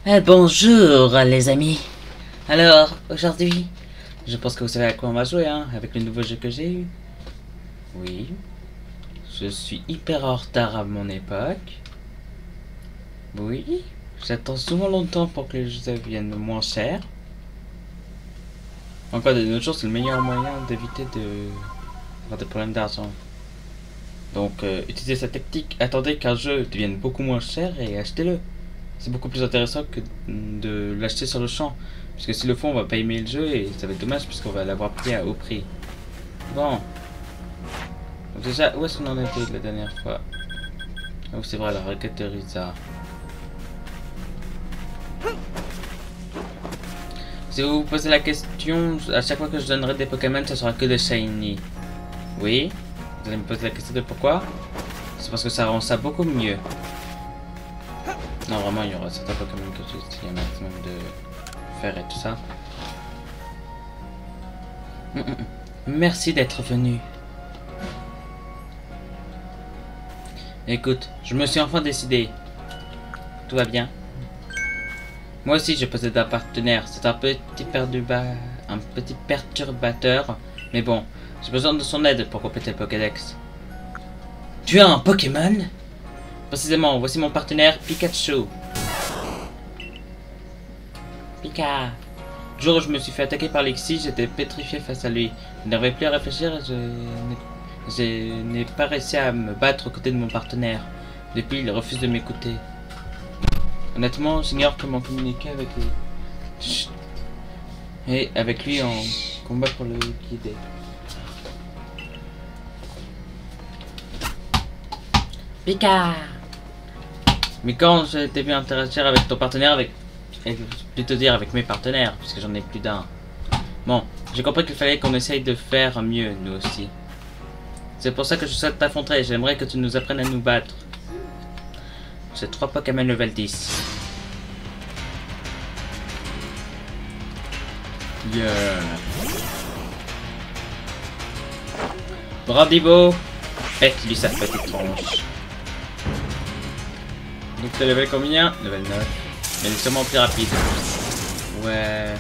Bonjour les amis. Alors, aujourd'hui, je pense que vous savez à quoi on va jouer, hein, avec le nouveau jeu que j'ai eu. Oui. Je suis hyper en retard à mon époque. Oui. J'attends souvent longtemps pour que les jeux deviennent moins chers. Encore de nos jours, c'est le meilleur moyen d'éviter avoir des problèmes d'argent. Donc, utilisez cette technique. Attendez qu'un jeu devienne beaucoup moins cher et achetez-le. C'est beaucoup plus intéressant que de l'acheter sur le champ. Parce que si le fond, on va pas aimer le jeu et ça va être dommage puisqu'on va l'avoir payé à haut prix. Bon. Donc déjà, où est-ce qu'on en était la dernière fois? Oh, c'est vrai, la requête de Riza. Si vous vous posez la question, à chaque fois que je donnerai des Pokémon, ça sera que des Shiny. Oui. Vous allez me poser la question de pourquoi? C'est parce que ça rend ça beaucoup mieux. Non, vraiment, il y aura certains Pokémon que j'ai un maximum de fer et tout ça. Merci d'être venu. Écoute, je me suis enfin décidé. Tout va bien. Moi aussi, je possède un partenaire. C'est un petit perturbateur. Mais bon, j'ai besoin de son aide pour compléter le Pokédex. Tu as un Pokémon? Précisément, voici mon partenaire Pikachu. Pika. Le jour où je me suis fait attaquer par Lexi, j'étais pétrifié face à lui. Je n'arrivais plus à réfléchir et je n'ai pas réussi à me battre aux côtés de mon partenaire. Depuis, il refuse de m'écouter. Honnêtement, j'ignore comment communiquer avec lui. Chut. Et avec lui en combat pour le guider. Pika. Mais quand je t'ai vu interagir avec ton partenaire, plutôt dire avec mes partenaires, puisque j'en ai plus d'un. Bon, j'ai compris qu'il fallait qu'on essaye de faire mieux, nous aussi. C'est pour ça que je souhaite t'affronter, j'aimerais que tu nous apprennes à nous battre. J'ai 3 Pokémon level 10. Yeah. Brandibo, pète-lui sa petite tronche. Donc t'es level combien? Level 9. Mais il est sûrement plus rapide. Ouais.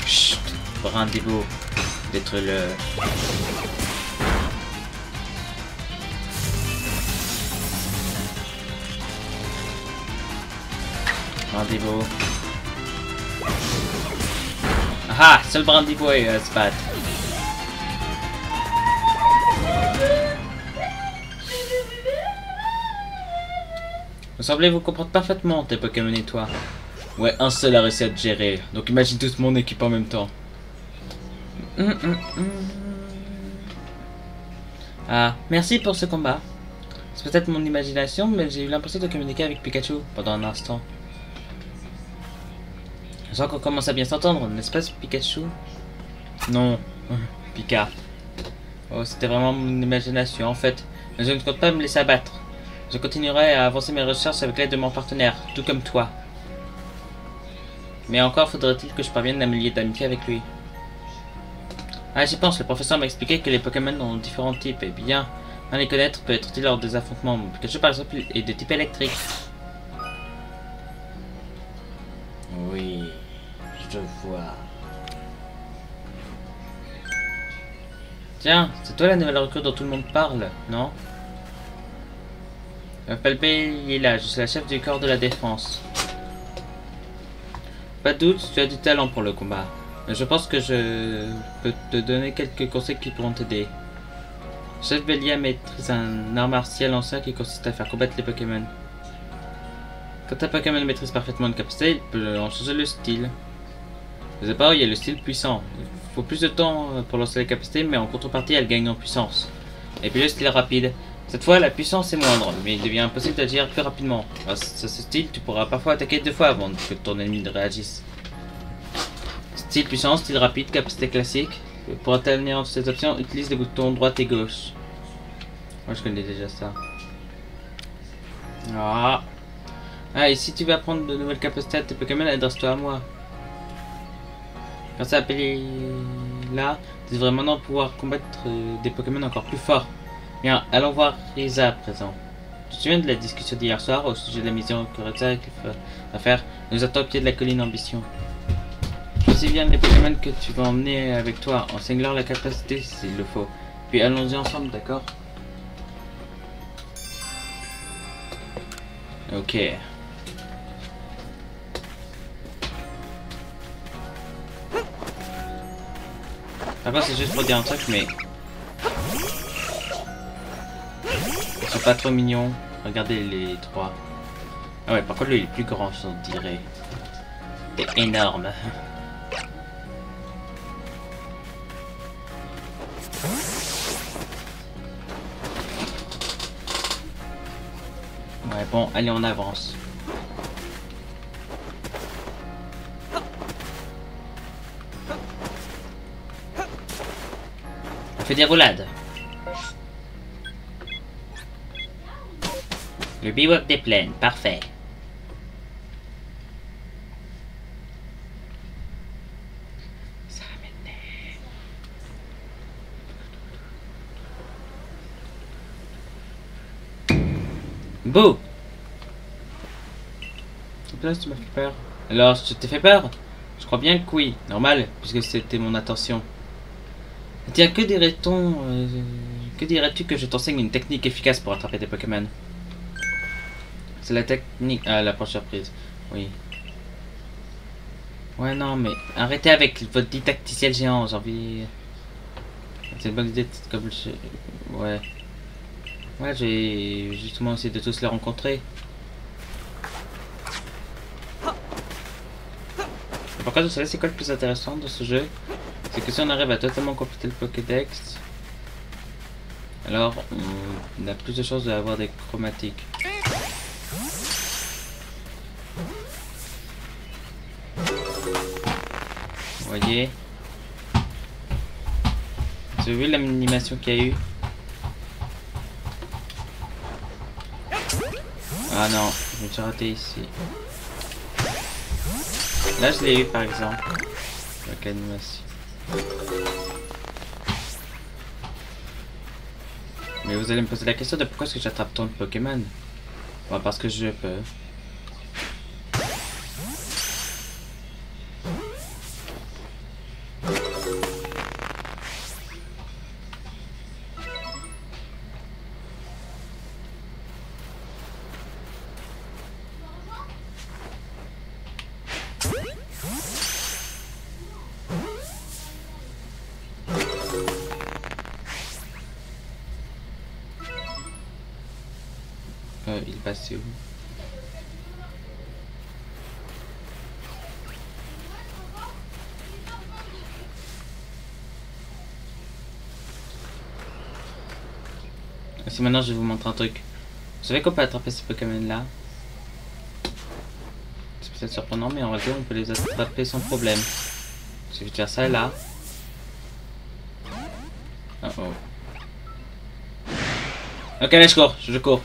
Chut, Brandibo, détruis-le. Brandibo. Ah, seul Brandibo est se battre. Vous semblez vous comprendre parfaitement, tes Pokémon et toi. Ouais, un seul a réussi à te gérer. Donc imagine toute mon équipe en même temps. Ah, merci pour ce combat. C'est peut-être mon imagination, mais j'ai eu l'impression de communiquer avec Pikachu pendant un instant. Je sens qu'on commence à bien s'entendre, n'est-ce pas, Pikachu? Non, Pika. Oh, c'était vraiment mon imagination, en fait. Mais je ne compte pas me laisser abattre. Je continuerai à avancer mes recherches avec l'aide de mon partenaire, tout comme toi. Mais encore faudrait-il que je parvienne à me lier d'amitié avec lui. Ah, j'y pense, le professeur m'a expliqué que les Pokémon ont différents types, et bien les connaître peut être utile lors des affrontements. Pikachu, par exemple, est de type électrique. Oui, je vois. Tiens, c'est toi la nouvelle recrue dont tout le monde parle, non? Je m'appelle Lila, je suis la chef du corps de la défense. Pas de doute, tu as du talent pour le combat. Mais je pense que je peux te donner quelques conseils qui pourront t'aider. Chef Belia maîtrise un art martial ancien qui consiste à faire combattre les Pokémon. Quand un Pokémon maîtrise parfaitement une capacité, il peut en changer le style. D'abord, il y a le style puissant. Il faut plus de temps pour lancer la capacité, mais en contrepartie, elle gagne en puissance. Et puis le style rapide. Cette fois, la puissance est moindre, mais il devient impossible d'agir plus rapidement. Grâce à ce style, tu pourras parfois attaquer 2 fois avant que ton ennemi ne réagisse. Style puissant, style rapide, capacité classique. Pour atteindre ces options, utilise les boutons droite et gauche. Moi, je connais déjà ça. Ah, et si tu veux apprendre de nouvelles capacités à tes Pokémon, adresse-toi à moi. Grâce à appelé là, tu devrais maintenant pouvoir combattre des Pokémon encore plus forts. Bien, allons voir Riza à présent. Tu te souviens de la discussion d'hier soir au sujet de la mission Kuretsa à faire? Nous attend au pied de la colline Ambition. Choisis bien les Pokémon que tu vas emmener avec toi. Enseigne-leur la capacité s'il le faut. Puis allons-y ensemble, d'accord? Ok. Par contre, c'est juste pour dire un truc, mais... Ils sont pas trop mignons. Regardez les trois. Ah ouais, par contre, lui, il est plus grand, je dirais. C'est énorme. Ouais, bon, allez, on avance. On fait des roulades. Le bivouac des plaines, parfait. Ça m'énerve. Bouh! Là, tu m'as fait peur. Alors, je t'ai fait peur? Je crois bien que oui. Normal, puisque c'était mon intention. Tiens, que dirais-tu que je t'enseigne une technique efficace pour attraper des Pokémon? C'est la technique... Ah, l'approche surprise. Oui. Ouais, non, mais arrêtez avec votre didacticiel géant, j'ai envie... C'est une bonne idée, comme je... Ouais. Ouais, j'ai justement essayé de tous les rencontrer. Par contre, vous savez c'est quoi le plus intéressant de ce jeu? C'est que si on arrive à totalement compléter le Pokédex, alors on a plus de chances d'avoir des chromatiques. Vous voyez? Vous avez vu l'animation qu'il y a eu? Ah non, je me suis raté ici. Là je l'ai eu par exemple. Avec l'animation. Mais vous allez me poser la question de pourquoi est-ce que j'attrape tant de Pokémon? Bon, parce que je peux. Il passe où? Si maintenant je vais vous montrer un truc. Vous savez qu'on peut attraper ces Pokémon là? C'est peut-être surprenant, mais en réalité on peut les attraper sans problème. Il suffit de faire ça là. Oh oh. Ok, là je cours.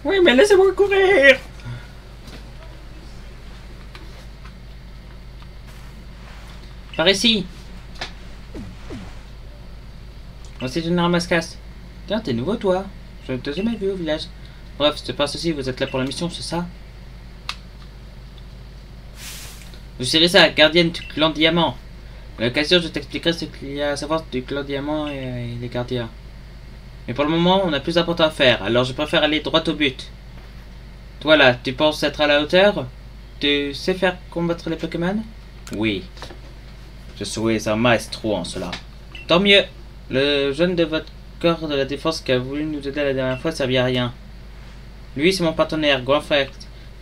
Oui, mais laissez-moi courir. Par ici. Moi c'est une Ramascasse. Tiens, t'es nouveau toi. Je ne t'ai jamais vu au village. Bref, c'est pas ceci, vous êtes là pour la mission, c'est ça? Je serai ça, gardienne du clan Diamant. À l'occasion, je t'expliquerai ce qu'il y a à savoir du clan Diamant et les gardiens. Mais pour le moment, on a plus important à faire, alors je préfère aller droit au but. Toi là, tu penses être à la hauteur? Tu sais faire combattre les Pokémon? Oui. Je suis un maestro en cela. Tant mieux. Le jeune de votre corps de la défense qui a voulu nous aider la dernière fois servit à rien. Lui, c'est mon partenaire, Grandfrère.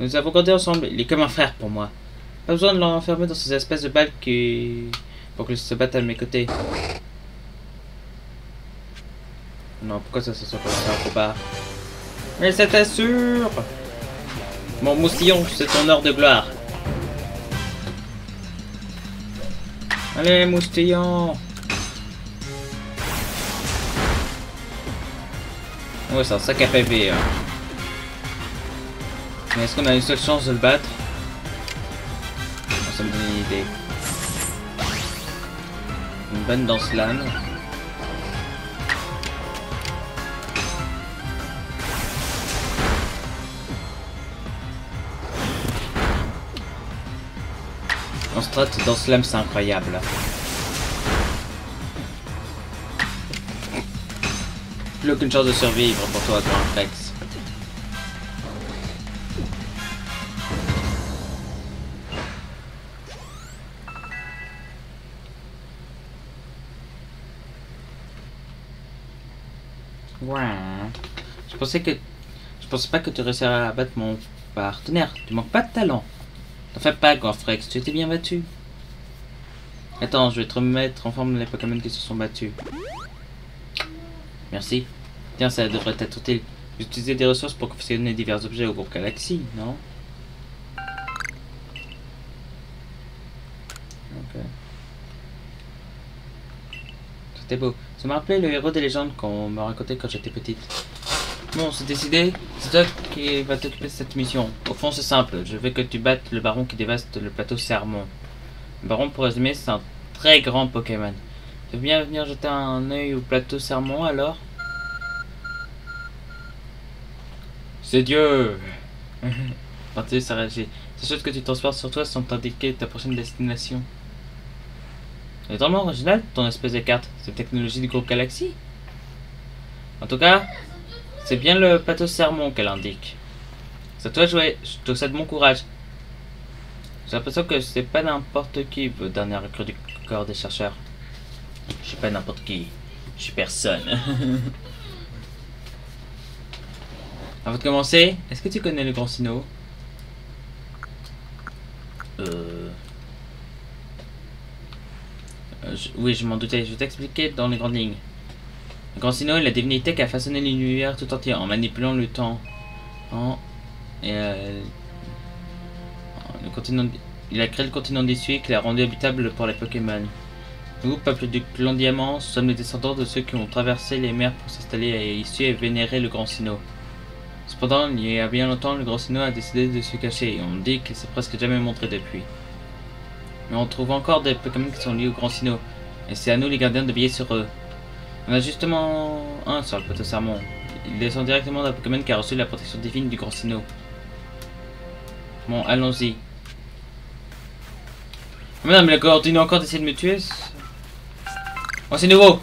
Nous avons grandi ensemble, il est comme un frère pour moi. Pas besoin de l'enfermer dans ces espèces de balles pour qu'il se batte à mes côtés. Non, pourquoi ça se soit pas ça, faut pas. Mais c'était sûr. Mon moustillon, c'est ton heure de gloire. Allez, moustillon. Ouais, c'est un sac à PV. Hein. Mais est-ce qu'on a une seule chance de le battre? Ça me donne une idée. Une bonne danse lame. En strat, dans slam, c'est incroyable. Plus aucune chance de survivre pour toi, Grand Rex. Ouais. Je pensais pas que tu réussirais à battre mon partenaire. Tu manques pas de talent. T'en fais pas, Grand Rex, tu étais bien battu. Attends, je vais te remettre en forme les Pokémon qui se sont battus. Merci. Tiens, ça devrait être utile. J'utilisais des ressources pour confectionner divers objets au groupe Galaxy, non? Ok. C'était beau. Ça m'a rappelé le héros des légendes qu'on me racontait quand j'étais petite. Bon, c'est décidé. C'est toi qui va t'occuper de cette mission. Au fond, c'est simple. Je veux que tu battes le baron qui dévaste le plateau Sermon. Le baron, pour résumer, c'est un très grand Pokémon. Tu veux bien venir jeter un œil au plateau Sermon, alors? C'est Dieu. Quand tu ça réagit. Ces choses que tu transportes sur toi sont indiquées ta prochaine destination. C'est vraiment original, ton espèce de carte. C'est technologie du groupe Galaxy. En tout cas, c'est bien le plateau Sermon qu'elle indique. C'est à toi de jouer, je te souhaite bon courage. J'ai l'impression que c'est pas n'importe qui, le dernier recrue du corps des chercheurs. Je suis pas n'importe qui, je suis personne. Avant de commencer, est-ce que tu connais le Grand Sinnoh? Oui, je m'en doutais, je vais t'expliquer dans les grandes lignes. Le Grand Sinnoh est la divinité qui a façonné l'univers tout entier en manipulant le temps. Le continent, il a créé le continent d'Issue qu'il a rendu habitable pour les Pokémon. Nous, peuple du clan Diamant, sommes les descendants de ceux qui ont traversé les mers pour s'installer à Issue et vénérer le Grand Sinnoh. Cependant, il y a bien longtemps, le Grand Sinnoh a décidé de se cacher et on dit qu'il s'est presque jamais montré depuis. Mais on trouve encore des Pokémon qui sont liés au Grand Sinnoh, et c'est à nous les gardiens de veiller sur eux. On a justement un sur le plateau Sermon. Il descend directement d'un Pokémon qui a reçu la protection divine du Grand Sinnoh. Bon, allons-y. Mais non, mais le continue encore d'essayer de me tuer. Oh, c'est nouveau.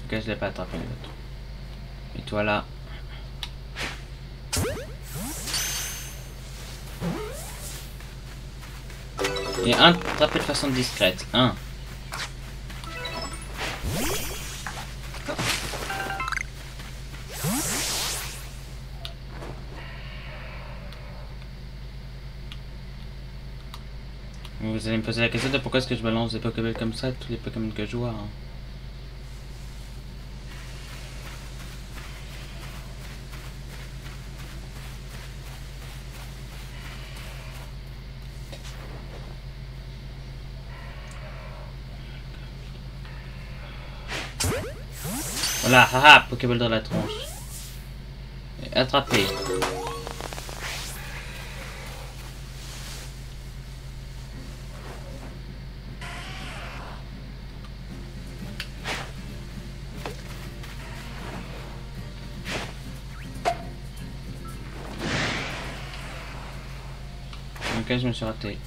Ok, je l'ai pas attrapé l'autre. Et toi là. Et un attrapé de façon discrète. Un. Vous allez me poser la question de pourquoi est-ce que je balance des Pokéballs comme ça, tous les Pokémon que je vois. Hein. Voilà, haha, Pokéball dans la tronche. Et attrapé. Ok, je me suis raté.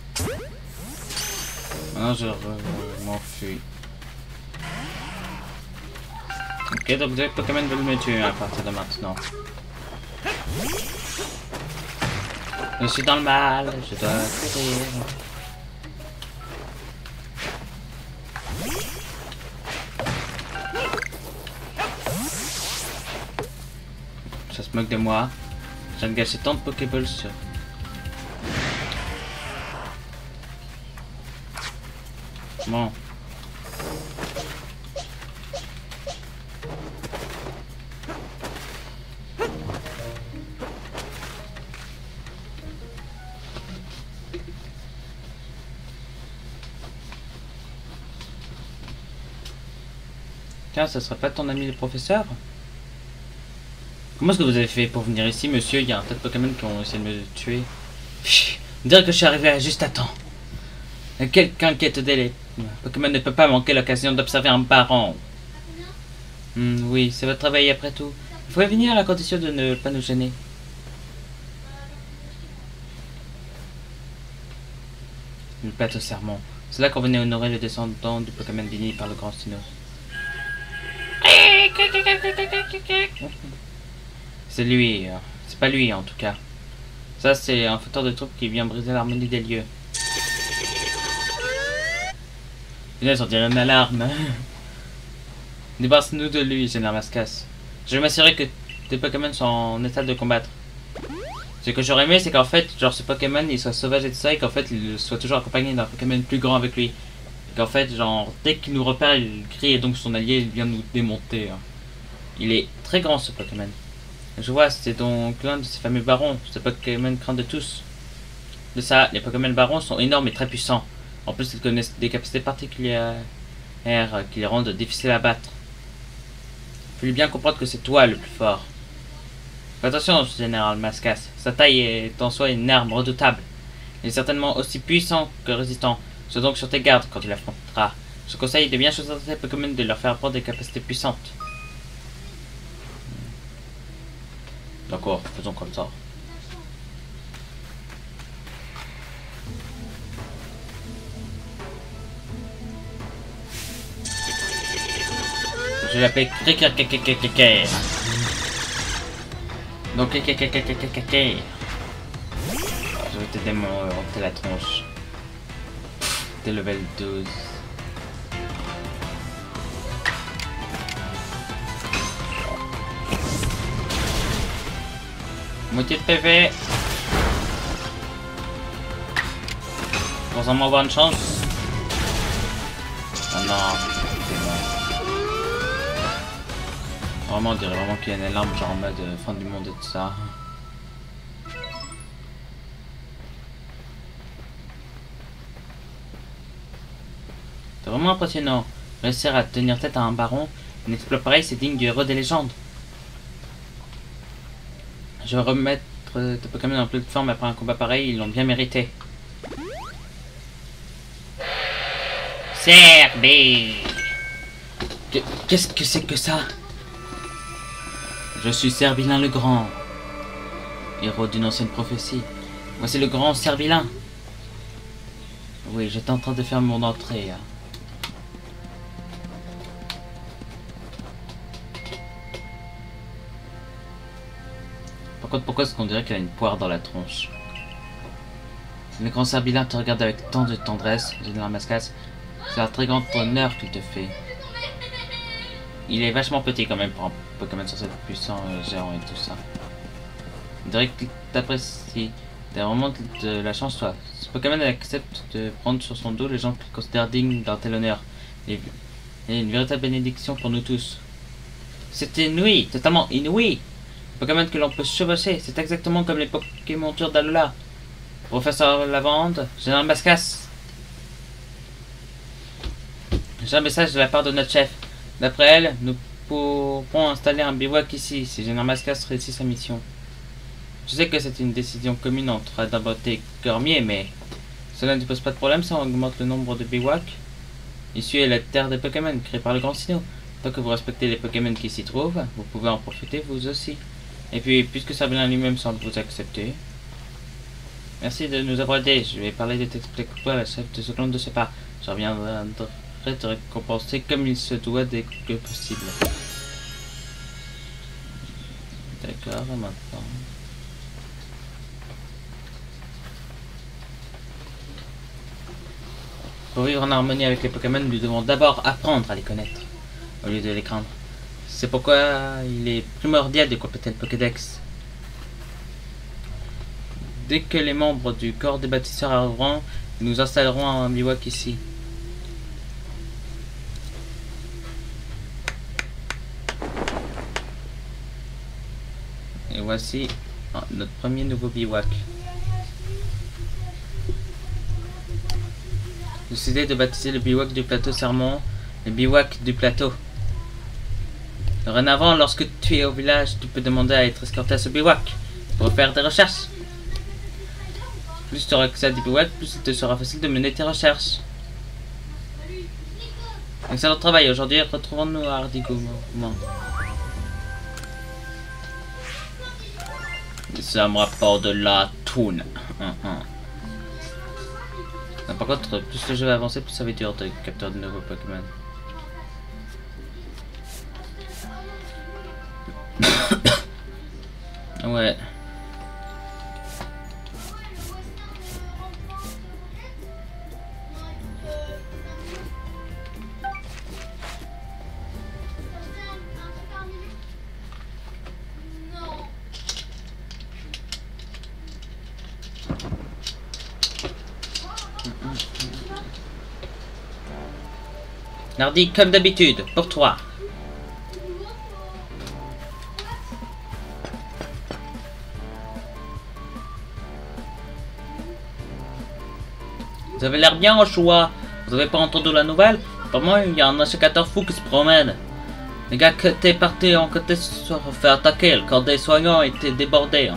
Maintenant je m'enfuis. Ok, donc deux Pokémon veulent me tuer à partir de maintenant. Je suis dans le mal, je dois courir. Ça se moque de moi. Je viens de gâcher tant de Pokéballs sur... Bon. Tiens, ça serait pas ton ami le professeur? Comment est-ce que vous avez fait pour venir ici, monsieur? Il y a un tas de Pokémon qui ont essayé de me tuer. On dirait que je suis arrivé juste à temps. Quelqu'un qui est les Pokémon ne peut pas manquer l'occasion d'observer un baron. Oui, c'est votre travail après tout. Il faudrait venir à la condition de ne pas nous gêner. Le plateau serment. C'est là qu'on venait honorer le descendant du Pokémon béni par le grand Sinnoh. C'est lui. C'est pas lui en tout cas. Ça c'est un fauteur de troupe qui vient briser l'harmonie des lieux. Punaise, on dirait une alarme. Débarrasse-nous de lui, Général Mascas. Je vais m'assurer que tes Pokémon sont en état de combattre. Ce que j'aurais aimé, c'est qu'en fait, genre ce Pokémon il soit sauvage et tout ça, et qu'en fait il soit toujours accompagné d'un Pokémon plus grand avec lui. Et qu'en fait, genre, dès qu'il nous repère, il crie et donc son allié il vient nous démonter. Il est très grand ce Pokémon. Je vois, c'est donc l'un de ces fameux barons, ce Pokémon craint de tous. De ça, les Pokémon barons sont énormes et très puissants. En plus, ils connaissent des capacités particulières qui les rendent difficiles à battre. Il faut bien comprendre que c'est toi le plus fort. Fais attention, Général Mascas. Sa taille est en soi une arme redoutable. Il est certainement aussi puissant que résistant. Sois donc sur tes gardes quand tu l'affronteras. Je te conseille de bien choisir tes Pokémon, de leur faire apprendre des capacités puissantes. D'accord, faisons comme ça. Je l'appelle Krikir. Donc je vais te démonter la tronche. T'es level 12. Moitié de PV. Pour en avoir une chance. Ah non. Vraiment, on dirait vraiment qu'il y a une alarme genre en mode fin du monde et tout ça. C'est vraiment impressionnant. Réussir à tenir tête à un baron, un exploit pareil, c'est digne du héros des légendes. Je vais remettre tes Pokémon en pleine forme après un combat pareil, ils l'ont bien mérité. Serbi! Qu'est-ce que c'est que ça? Je suis Serbilin le Grand, héros d'une ancienne prophétie. Voici le grand Serbilin. Oui, j'étais en train de faire mon entrée. Par contre, pourquoi est-ce qu'on dirait qu'il a une poire dans la tronche? Le grand Serbilin te regarde avec tant de tendresse, Général Mascas. C'est un très grand honneur qu'il te fait. Il est vachement petit quand même pour un Pokémon censé être puissant, géant et tout ça. On dirait que t'apprécies. T'as vraiment de la chance, toi. Ce Pokémon accepte de prendre sur son dos les gens qu'il considère dignes d'un tel honneur. Et une véritable bénédiction pour nous tous. C'est inouï, totalement inouï. Pokémon que l'on peut chevaucher, c'est exactement comme les Pokémon d'Alola. Professeur Lavande, Général Mascas. J'ai un message de la part de notre chef. D'après elle, nous pourrons installer un bivouac ici, si Général Mascas réussit sa mission. Je sais que c'est une décision commune entre Adabot et Cormier, mais cela ne pose pas de problème si on augmente le nombre de bivouacs. Ici est la terre des Pokémon, créée par le Grand Sinnoh. Tant que vous respectez les Pokémon qui s'y trouvent, vous pouvez en profiter vous aussi. Et puis, puisque Serbilin lui-même semble vous accepter, merci de nous avoir aidés. Je vais parler de t'expliquer à la chef de ce clan de ce pas. Je reviendrai te récompenser comme il se doit dès que possible. D'accord, maintenant. Pour vivre en harmonie avec les Pokémon, nous devons d'abord apprendre à les connaître, au lieu de les craindre. C'est pourquoi il est primordial de compléter le Pokédex. Dès que les membres du corps des bâtisseurs arriveront, nous installerons un bivouac ici. Et voici notre premier nouveau bivouac. Décidé de baptiser le bivouac du plateau Sermon le bivouac du plateau. Dorénavant, lorsque tu es au village, tu peux demander à être escorté à ce bivouac pour faire des recherches. Plus tu auras accès à des bivouacs, plus il te sera facile de mener tes recherches. Excellent travail. Aujourd'hui, retrouvons-nous à Hardigo. Ça me rapporte de la toune. Par contre, plus le jeu va avancer, plus ça va être dur de capturer de nouveaux Pokémon. Ouais. Nardi, comme d'habitude, pour toi. Vous avez l'air bien au choix. Vous avez pas entendu la nouvelle? Pour moi, il y a un sécateur fou qui se promène. Les gars que t'es parti en côté se sont fait attaquer. Le corps des soignants était débordé.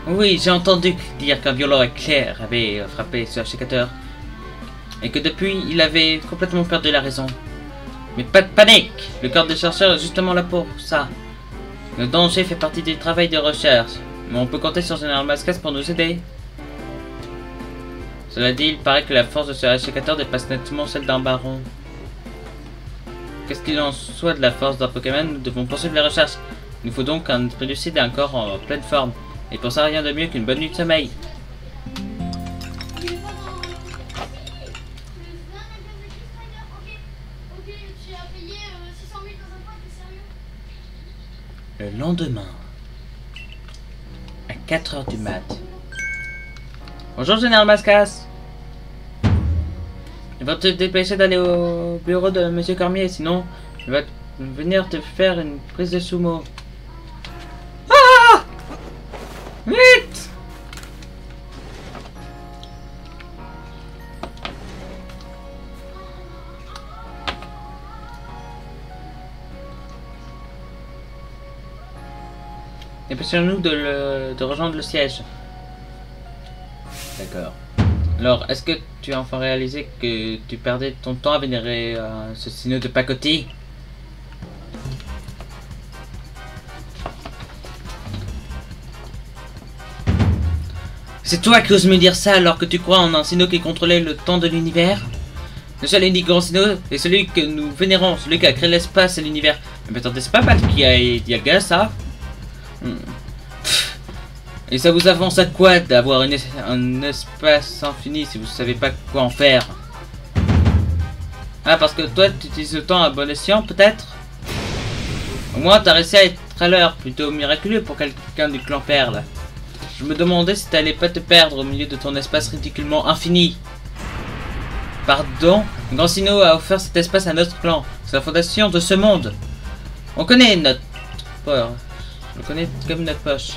Oui, j'ai entendu dire qu'un violent éclair avait frappé ce sécateur. Et que depuis, il avait complètement perdu la raison. Mais pas de panique! Le corps des chercheurs est justement là pour ça. Le danger fait partie du travail de recherche. Mais on peut compter sur Général Mascas pour nous aider. Cela dit, il paraît que la force de ce sécateur dépasse nettement celle d'un baron. Qu'est-ce qu'il en soit de la force d'un Pokémon, nous devons poursuivre les recherches. Il nous faut donc un esprit lucide et un corps en pleine forme. Et pour ça, rien de mieux qu'une bonne nuit de sommeil. Le lendemain, à 4 h du mat. Bonjour Général Mascas. Il va te dépêcher d'aller au bureau de Monsieur Cormier, sinon il va venir te faire une prise de sumo. Ah! Vite! Dépêchons-nous de rejoindre le siège. D'accord. Alors, est-ce que tu as enfin réalisé que tu perdais ton temps à vénérer ce signe de pacotille? C'est toi qui oses me dire ça alors que tu crois en un sino qui contrôlait le temps de l'univers? Le seul et unique grand sino est celui que nous vénérons, celui qui a créé l'espace et l'univers. Mais attendez, c'est pas mal qui a Dialga, ça? Et ça vous avance à quoi d'avoir un espace infini si vous savez pas quoi en faire? Ah, parce que toi tu utilises le temps à bon escient peut-être? Au moins t'as réussi à être à l'heure, plutôt miraculeux pour quelqu'un du clan Perle. Je me demandais si t'allais pas te perdre au milieu de ton espace ridiculement infini. Pardon? Grand Sino a offert cet espace à notre clan. C'est la fondation de ce monde. On connaît notre... On le connaît comme notre poche.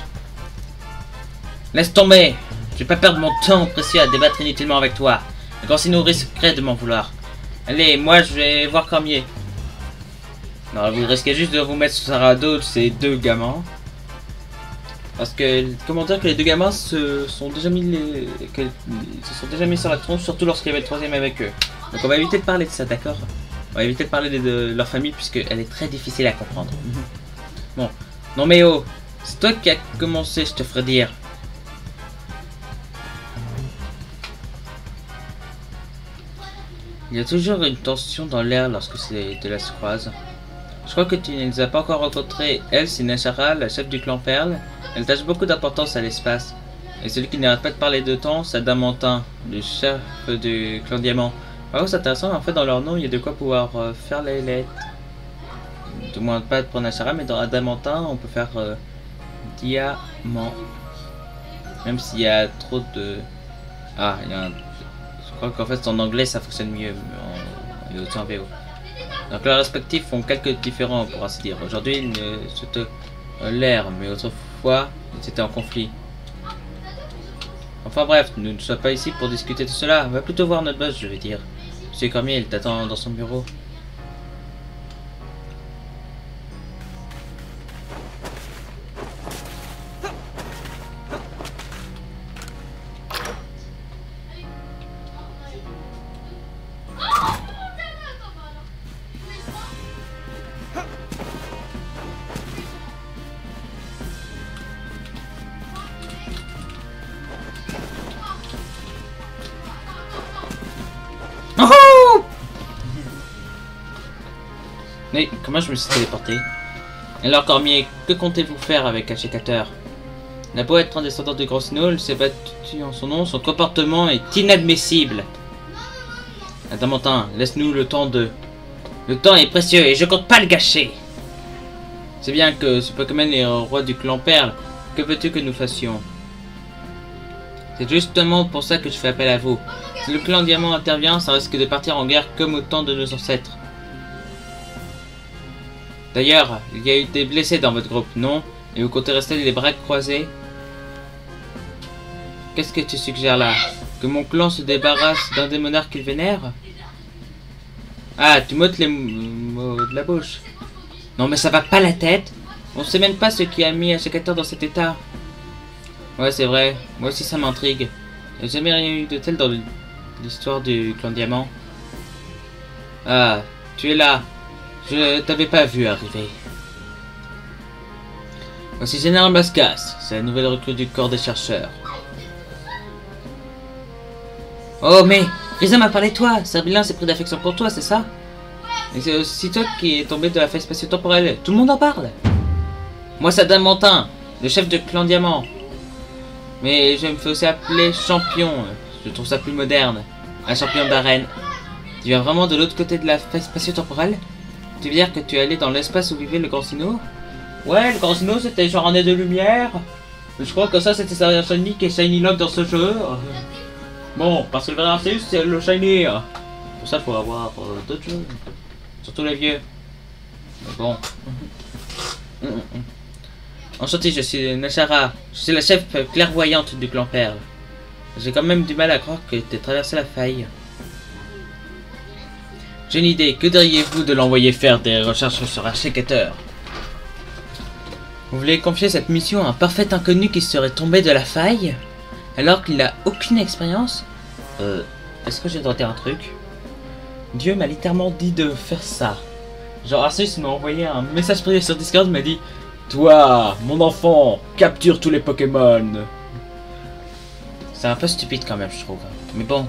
Laisse tomber. Je vais pas perdre mon temps précieux à débattre inutilement avec toi. Le Grand Sino risquerait de m'en vouloir. Allez, moi je vais voir Cormier. Non, vous risquez juste de vous mettre sur un dos de ces deux gamins. Parce que, comment dire que les deux gamins se sont déjà mis sur la tronche, surtout lorsqu'il y avait le troisième avec eux. Donc on va éviter de parler de ça, d'accord? On va éviter de parler de leur famille puisqu'elle est très difficile à comprendre. Bon, non mais oh, c'est toi qui as commencé, je te ferai dire. Il y a toujours une tension dans l'air lorsque ces deux-là se croisent. Je crois que tu ne les as pas encore rencontrés. Elle, c'est Nashara, la chef du clan Perle. Elle attache beaucoup d'importance à l'espace. Et celui qui n'arrête pas de parler de temps, c'est Adamantin, le chef du clan Diamant. Ah, c'est intéressant, en fait dans leur nom, il y a de quoi pouvoir faire les lettres. Du moins pas pour Nashara, mais dans Adamantin, on peut faire diamant. Même s'il y a trop de... Ah, il y a un... Je crois qu'en fait en anglais ça fonctionne mieux et aussi en VO. Donc leurs respectifs font quelques différents pour ainsi dire. Aujourd'hui ils ne se tolèrent, mais autrefois ils étaient en conflit. Enfin bref, nous ne sommes pas ici pour discuter de cela. On va plutôt voir notre boss, je vais dire. Monsieur Cormier, il t'attend dans son bureau. Mais comment je me suis téléporté? Alors Cormier, que comptez-vous faire avec Hachicateur? La beau être un descendant de Grossinol s'est battu en son nom, son comportement est inadmissible. Adamantin, laisse-nous le temps de... Le temps est précieux et je compte pas le gâcher. C'est bien que ce Pokémon est roi du clan Perle. Que veux-tu que nous fassions? C'est justement pour ça que je fais appel à vous. Si le clan Diamant intervient, ça risque de partir en guerre comme au temps de nos ancêtres. D'ailleurs, il y a eu des blessés dans votre groupe, non? Et vous comptez rester les bras croisés? Qu'est-ce que tu suggères là? Que mon clan se débarrasse d'un des monarques qu'il vénère? Ah, tu m'ôtes les mots de la bouche. Non mais ça va pas la tête. On sait même pas ce qui a mis Hachicateur dans cet état. Ouais, c'est vrai. Moi aussi ça m'intrigue. Il n'y a jamais rien eu de tel dans l'histoire du clan Diamant. Ah, tu es là. Je t'avais pas vu arriver. Voici Général Mascas. C'est la nouvelle recrue du corps des chercheurs. Oh mais, Risa m'a parlé de toi. Serbilin s'est pris d'affection pour toi, c'est ça? Et c'est aussi toi qui est tombé de la faille spatio-temporelle. Tout le monde en parle. Moi, c'est Adamantin, le chef de clan Diamant. Mais je me fais aussi appeler champion. Je trouve ça plus moderne. Un champion d'arène. Tu viens vraiment de l'autre côté de la faille spatio-temporelle? Tu veux dire que tu es allé dans l'espace où vivait le Grand Sinnoh? Ouais, le Grand Sinnoh c'était genre un nez de lumière. Je crois que ça c'était sa Shiny et Shiny Lock dans ce jeu. Bon, parce que le vrai Arceus c'est le Shiny. Pour ça il faut avoir d'autres jeux. Surtout les vieux. Mais bon. Enchanté, je suis Nashara. Je suis la chef clairvoyante du clan Perle. J'ai quand même du mal à croire que tu as traversé la faille. J'ai une idée. Que diriez-vous de l'envoyer faire des recherches sur Hachicateur? Vous voulez confier cette mission à un parfait inconnu qui serait tombé de la faille alors qu'il n'a aucune expérience? Est-ce que j'ai tenté un truc? Dieu m'a littéralement dit de faire ça. Genre Arceus m'a envoyé un message privé sur Discord, il m'a dit: toi, mon enfant, capture tous les Pokémon. C'est un peu stupide quand même, je trouve. Mais bon.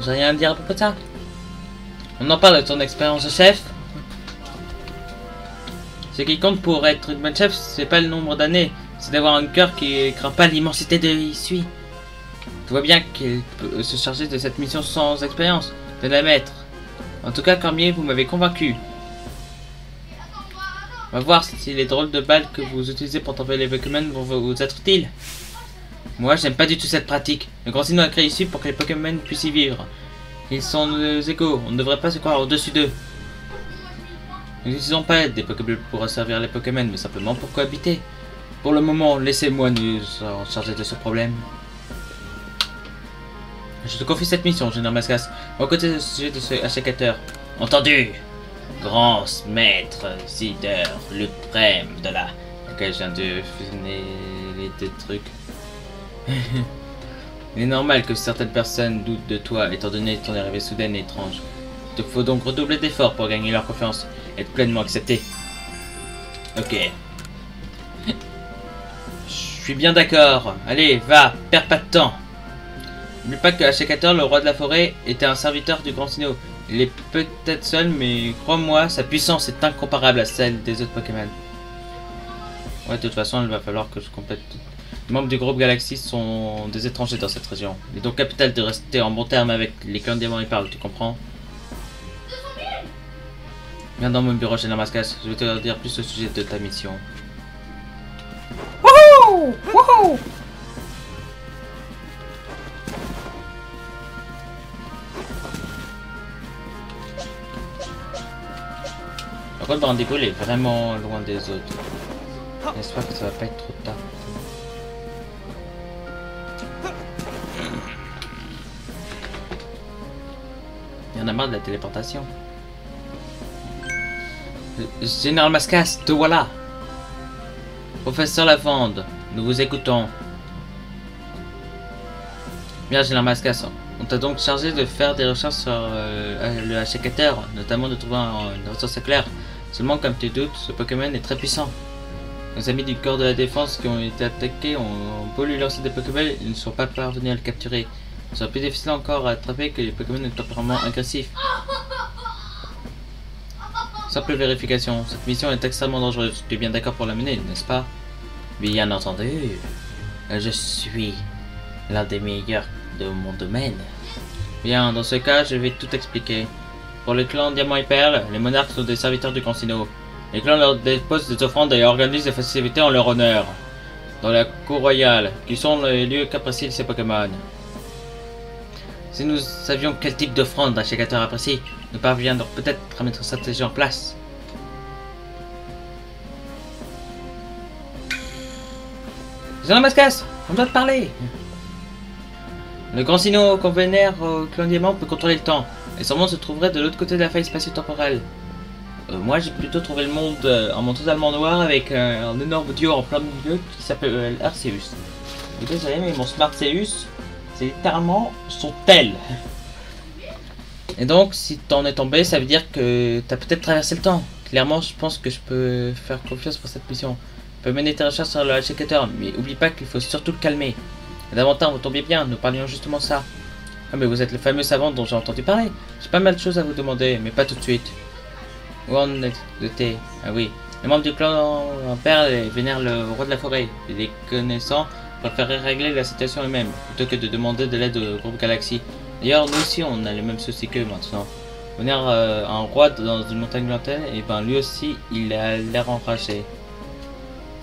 J'ai rien à dire à propos de ça. On en parle de ton expérience de chef. Ce qui compte pour être une bonne chef, c'est pas le nombre d'années, c'est d'avoir un cœur qui craint pas l'immensité de l'issue. Tu vois bien qu'il peut se charger de cette mission sans expérience, de la mettre. En tout cas, Cormier, vous m'avez convaincu. On va voir si les drôles de balles que vous utilisez pour tromper les Pokémon vont vous être utiles. Moi, j'aime pas du tout cette pratique. Le Grand Sinnoh a créé ici pour que les Pokémon puissent y vivre. Ils sont nos égaux, on ne devrait pas se croire au-dessus d'eux. Nous n'utilisons pas des Pokéballs pour asservir les Pokémon, mais simplement pour cohabiter. Pour le moment, laissez-moi nous en charger de ce problème. Je te confie cette mission, Général Mascas, aux côtés du sujet de ce Hachicateur. Entendu! Grand maître Zider, l'uprême de la... Ok, je viens de fusionner les deux trucs. Il est normal que certaines personnes doutent de toi, étant donné ton arrivée soudaine et étrange. Il te faut donc redoubler d'efforts pour gagner leur confiance et être pleinement accepté. Ok. Je suis bien d'accord. Allez, va, perds pas de temps. N'oublie pas que Hachicateur, le roi de la forêt, était un serviteur du Grand Sinnoh. Il est peut-être seul, mais crois-moi, sa puissance est incomparable à celle des autres Pokémon. Ouais, de toute façon, il va falloir que je complète tout. Les membres du groupe Galaxy sont des étrangers dans cette région. Il est donc capital de rester en bon terme avec les clans Diamant et Perle, tu comprends? Viens dans mon bureau, Général Mascas. Je vais te dire plus au sujet de ta mission. Wouhou! Wouhou! Par contre, le rendez-vous est vraiment loin des autres. J'espère que ça va pas être trop tard. Il y en a marre de la téléportation. Général Mascas, te voilà. Professeur Lavande, nous vous écoutons. Bien, Général Mascas, on t'a donc chargé de faire des recherches sur le Hachicateur, notamment de trouver une ressource éclair. Seulement, comme tu doutes, ce Pokémon est très puissant. Nos amis du corps de la défense qui ont été attaqués ont beau lui lancer des Pokéballs, ils ne sont pas parvenus à le capturer. Ce sera plus difficile encore à attraper que les Pokémon de tempérament agressif. Simple vérification. Cette mission est extrêmement dangereuse. Tu es bien d'accord pour la mener, n'est-ce pas? Bien entendu. Je suis l'un des meilleurs de mon domaine. Bien, dans ce cas, je vais tout expliquer. Pour le clan Diamant et Perle, les monarques sont des serviteurs du Consino. Les clans leur déposent des offrandes et organisent des festivités en leur honneur. Dans la cour royale, qui sont les lieux qu'apprécient ces Pokémon. Si nous savions quel type d'offrande un Sécateur apprécie, nous parviendrons peut-être à mettre une stratégie en place. Jean Mascas, on doit te parler. Le Grand Sino qu'on vénère au clan Diamant peut contrôler le temps, et son monde se trouverait de l'autre côté de la faille spatio-temporelle. Moi j'ai plutôt trouvé le monde en monde totalement noir avec un énorme dieu en plein milieu qui s'appelle Arceus. Désolé mais mon Smart Arceus, c'est littéralement son tel. Et donc si t'en es tombé, ça veut dire que t'as peut-être traversé le temps. Clairement je pense que je peux faire confiance pour cette mission. Je peux mener tes recherches sur le Sécateur, mais oublie pas qu'il faut surtout le calmer. Et davantage vous tombiez bien, nous parlions justement de ça. Ah mais vous êtes le fameux savant dont j'ai entendu parler. J'ai pas mal de choses à vous demander, mais pas tout de suite. Où en êtes-vous? Ah oui, les membres du clan en Perle vénèrent le roi de la forêt. Et les connaissants préféraient régler la situation eux-mêmes, plutôt que de demander de l'aide au groupe Galaxy. D'ailleurs, nous aussi, on a les mêmes soucis qu'eux maintenant. Vénère un roi dans une montagne lointaine, et ben lui aussi, il a l'air enragé.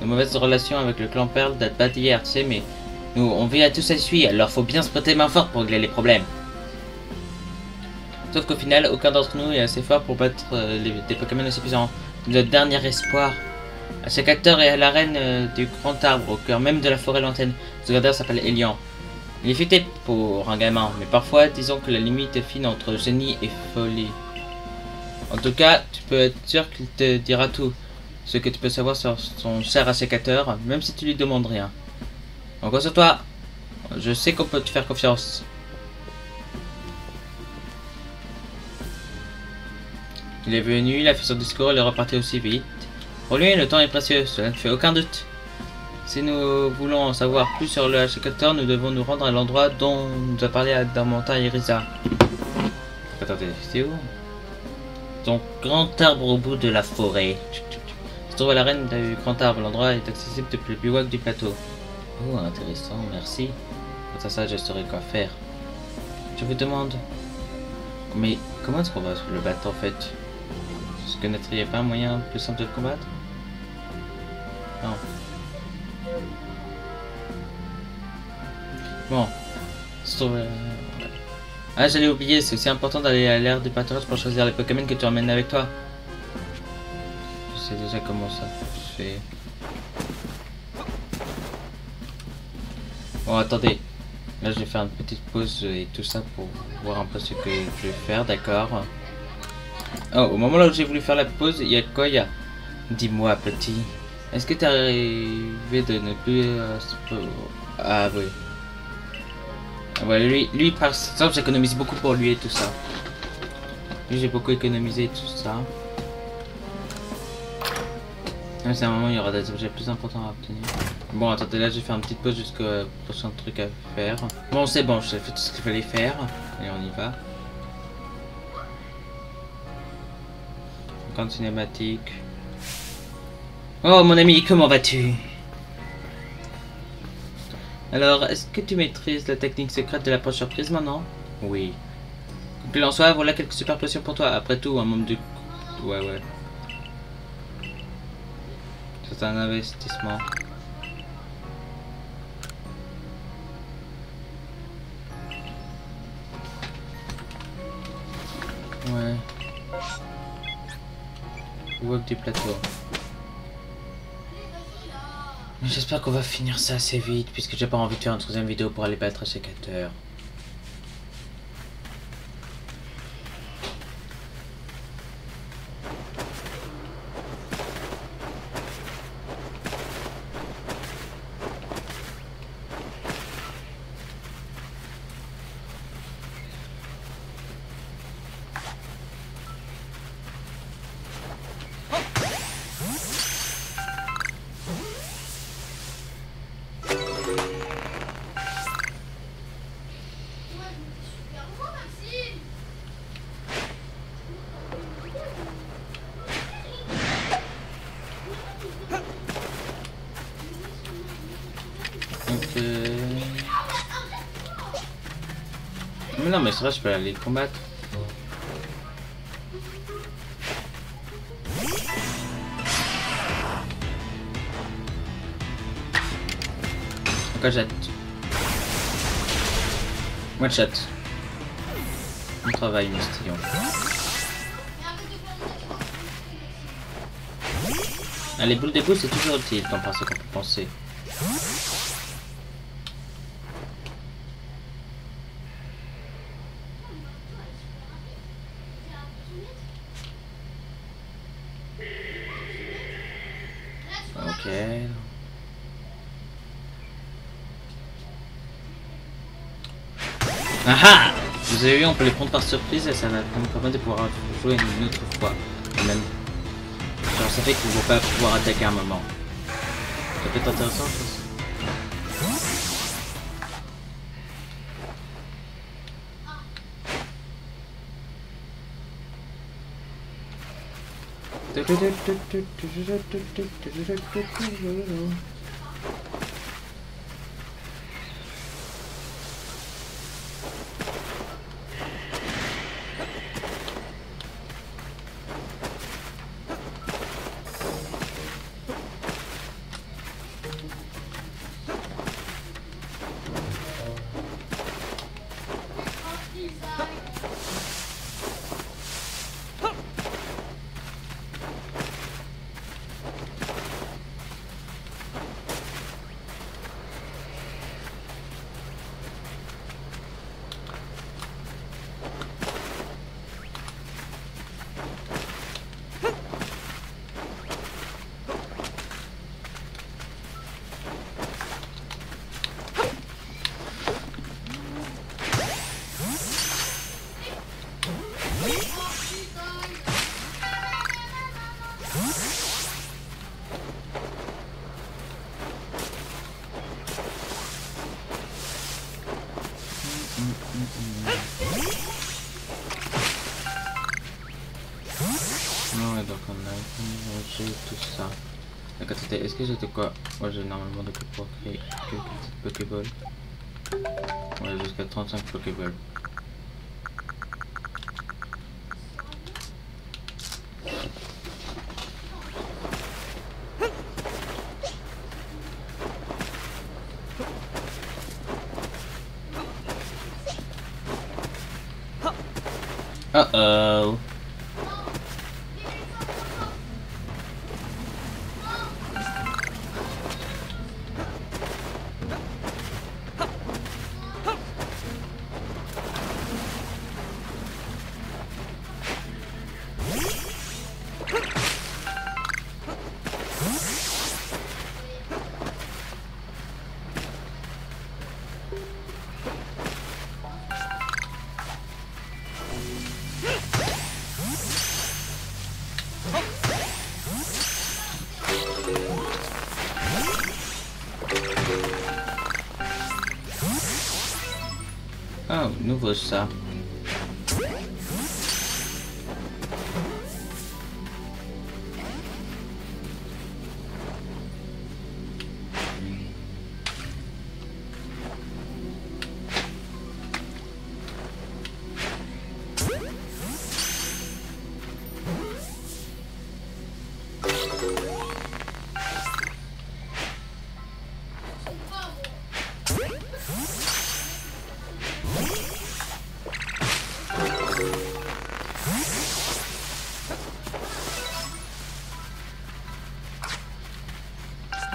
De mauvaises relations avec le clan Perle datent pas d'hier, tu sais, mais nous, on vit à tous à suivre, alors faut bien se prêter main forte pour régler les problèmes. Sauf qu'au final, aucun d'entre nous est assez fort pour battre des Pokémon aussi puissants. Notre dernier espoir. Un Sécateur est à l'arène du grand arbre, au cœur même de la forêt lointaine. Ce gardien s'appelle Elian. Il est futé pour un gamin, mais parfois, disons que la limite est fine entre génie et folie. En tout cas, tu peux être sûr qu'il te dira tout. Ce que tu peux savoir sur son cher Sécateur, même si tu lui demandes rien. Donc, sur toi, je sais qu'on peut te faire confiance. Il est venu, il a fait son discours, il est reparti aussi vite. Pour lui, le temps est précieux, cela ne fait aucun doute. Si nous voulons en savoir plus sur le Sécateur, nous devons nous rendre à l'endroit dont nous a parlé Adamantin et Irisa. Attendez, c'est où? Son grand arbre au bout de la forêt. Se trouve à l'arène du grand arbre, l'endroit est accessible depuis le bivouac du plateau. Oh, intéressant, merci. Quant à ça, je saurai quoi faire. Je vous demande... Mais comment est-ce qu'on va le battre en fait? Est-ce que n'auriez pas un moyen plus simple de le combattre? Non. Bon. Ah, j'allais oublier, c'est aussi important d'aller à l'ère du pâturage pour choisir les Pokémon que tu emmènes avec toi. Je sais déjà comment ça se fait. Bon, attendez. Là, je vais faire une petite pause et tout ça pour voir un peu ce que je vais faire, d'accord? Oh, au moment là où j'ai voulu faire la pause, il y a quoi? Il y a... Dis-moi, petit. Est-ce que t'es arrivé de ne plus... Ah, oui. Ah, ouais, lui, par exemple, j'économise beaucoup pour lui et tout ça. Lui, j'ai beaucoup économisé et tout ça. Même si à un moment, il y aura des objets plus importants à obtenir. Bon, attendez, là, je vais faire une petite pause jusqu'au prochain truc à faire. Bon, c'est bon, j'ai fait tout ce qu'il fallait faire. Et on y va. Grande cinématique. Oh, mon ami, comment vas-tu? Alors, est-ce que tu maîtrises la technique secrète de l'approche surprise maintenant? Oui. Quoi qu'il en soit, voilà quelques super potions pour toi. Après tout, un membre du... Ouais. C'est un investissement. Ouais. Walk du plateau. J'espère qu'on va finir ça assez vite, puisque j'ai pas envie de faire une troisième vidéo pour aller battre un Sécateur. Mais non, mais c'est vrai, je peux aller les combattre. Pourquoi jette? One shot. Bon travail, Mystillon. Ah, les boules d'épaule, c'est toujours utile comparé à ce qu'on peut penser. Ok. Ah ah! Vous avez vu, on peut les prendre par surprise et ça va nous permettre de pouvoir jouer une autre fois. Même. Genre, ça fait qu'ils vont pas pouvoir attaquer à un moment. Ça peut être intéressant, je pense. Ouais, donc on a mangé tout ça. D'accord, est-ce que j'étais quoi? Moi j'ai normalement de quoi pour créer quelques petites Pokéballs. Ouais, jusqu'à 35 Pokéballs. Uh-oh. Oh, nouveau ça.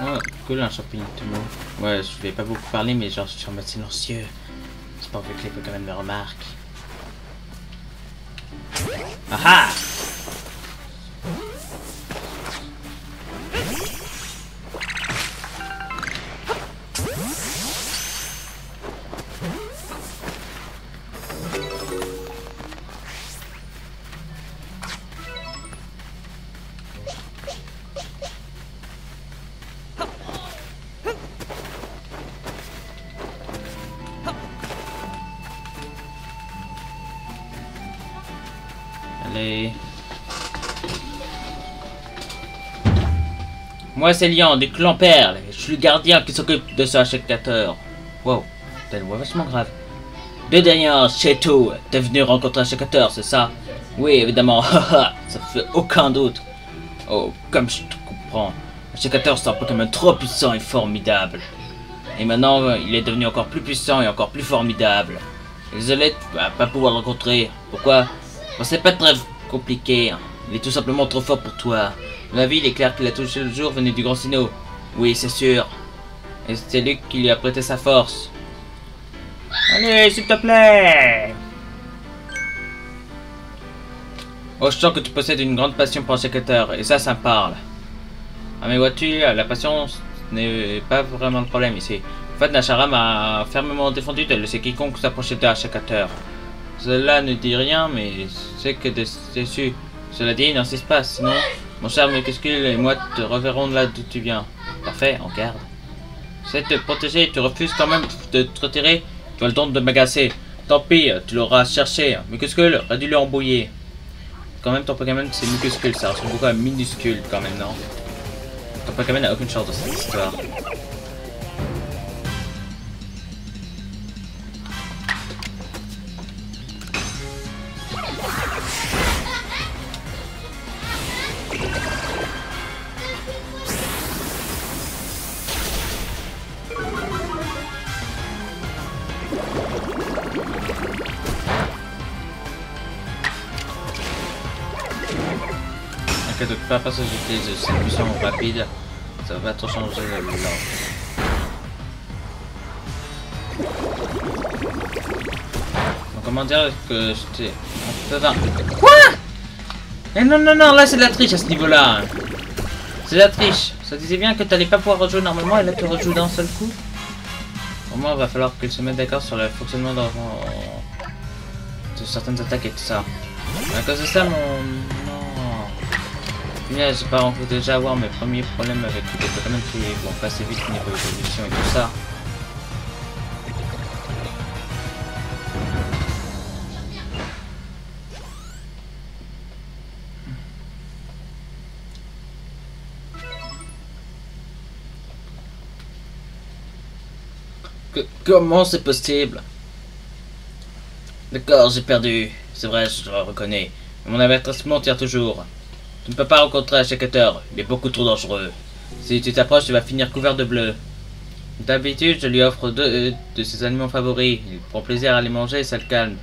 Oh, cool un champignon de mot. Ouais, je vais pas beaucoup parler, mais genre je suis en mode silencieux. C'est pas vu que les Pokémon me remarquent. Ah ah! Allez. Moi c'est Lian du clan Perle. Je suis le gardien qui s'occupe de ce secteur. Wow, t'as une voix vachement grave. De derrière, c'est tout. T'es venu rencontrer un sécateur, c'est ça? Oui, évidemment. Ça fait aucun doute. Oh, comme je te comprends. Le sécateur, c'est un Pokémon trop puissant et formidable. Et maintenant, il est devenu encore plus puissant et encore plus formidable. Désolé de pas pouvoir le rencontrer. Pourquoi? Bon, c'est pas très compliqué. Il est tout simplement trop fort pour toi. La vie, il est clair qu'il a touché le jour venu du Grand Sinnoh. Oui, c'est sûr. Et c'est lui qui lui a prêté sa force. Allez, s'il te plaît! Oh, je sens que tu possèdes une grande passion pour un sécateur, et ça me parle. Ah mais vois-tu, la passion n'est pas vraiment le problème ici. En fait, Nashara m'a fermement défendu de laisser quiconque s'approcher d'un sécateur. Cela ne dit rien, mais c'est que déçu. Cela dit, n'insiste pas, sinon mon cher Muscule et moi te reverrons là d'où tu viens. Parfait, en garde. J'essaie de te protéger, tu refuses quand même de te retirer. Tu as le don de m'agacer. Tant pis, tu l'auras cherché. Muscule, réduis-le en bouillie. Quand même, ton Pokémon c'est Muscule, ça ressemble beaucoup à minuscule quand même, non? Ton Pokémon n'a aucune chance dans cette histoire. De toute façon, j'utilise cette puissance rapide, ça va trop changer l'ordre. Donc, comment dire que j'étais. Quoi? Eh non, non, non, là c'est de la triche à ce niveau-là. C'est de la triche. Ça disait bien que t'allais pas pouvoir rejouer normalement et là tu rejoues d'un seul coup. Au moins, il va falloir qu'ils se mettent d'accord sur le fonctionnement de certaines attaques et tout ça. À cause de ça, Là, j'ai pas envie déjà avoir mes premiers problèmes avec les Pokémon qui vont passer vite au niveau évolution et tout ça. Comment c'est possible? D'accord, j'ai perdu. C'est vrai, je le reconnais. Mais mon avertissement tient toujours. Tu ne peux pas rencontrer un sécateur, il est beaucoup trop dangereux. Si tu t'approches, tu vas finir couvert de bleu. D'habitude, je lui offre deux de ses aliments favoris. Il prend plaisir à les manger et ça le calme.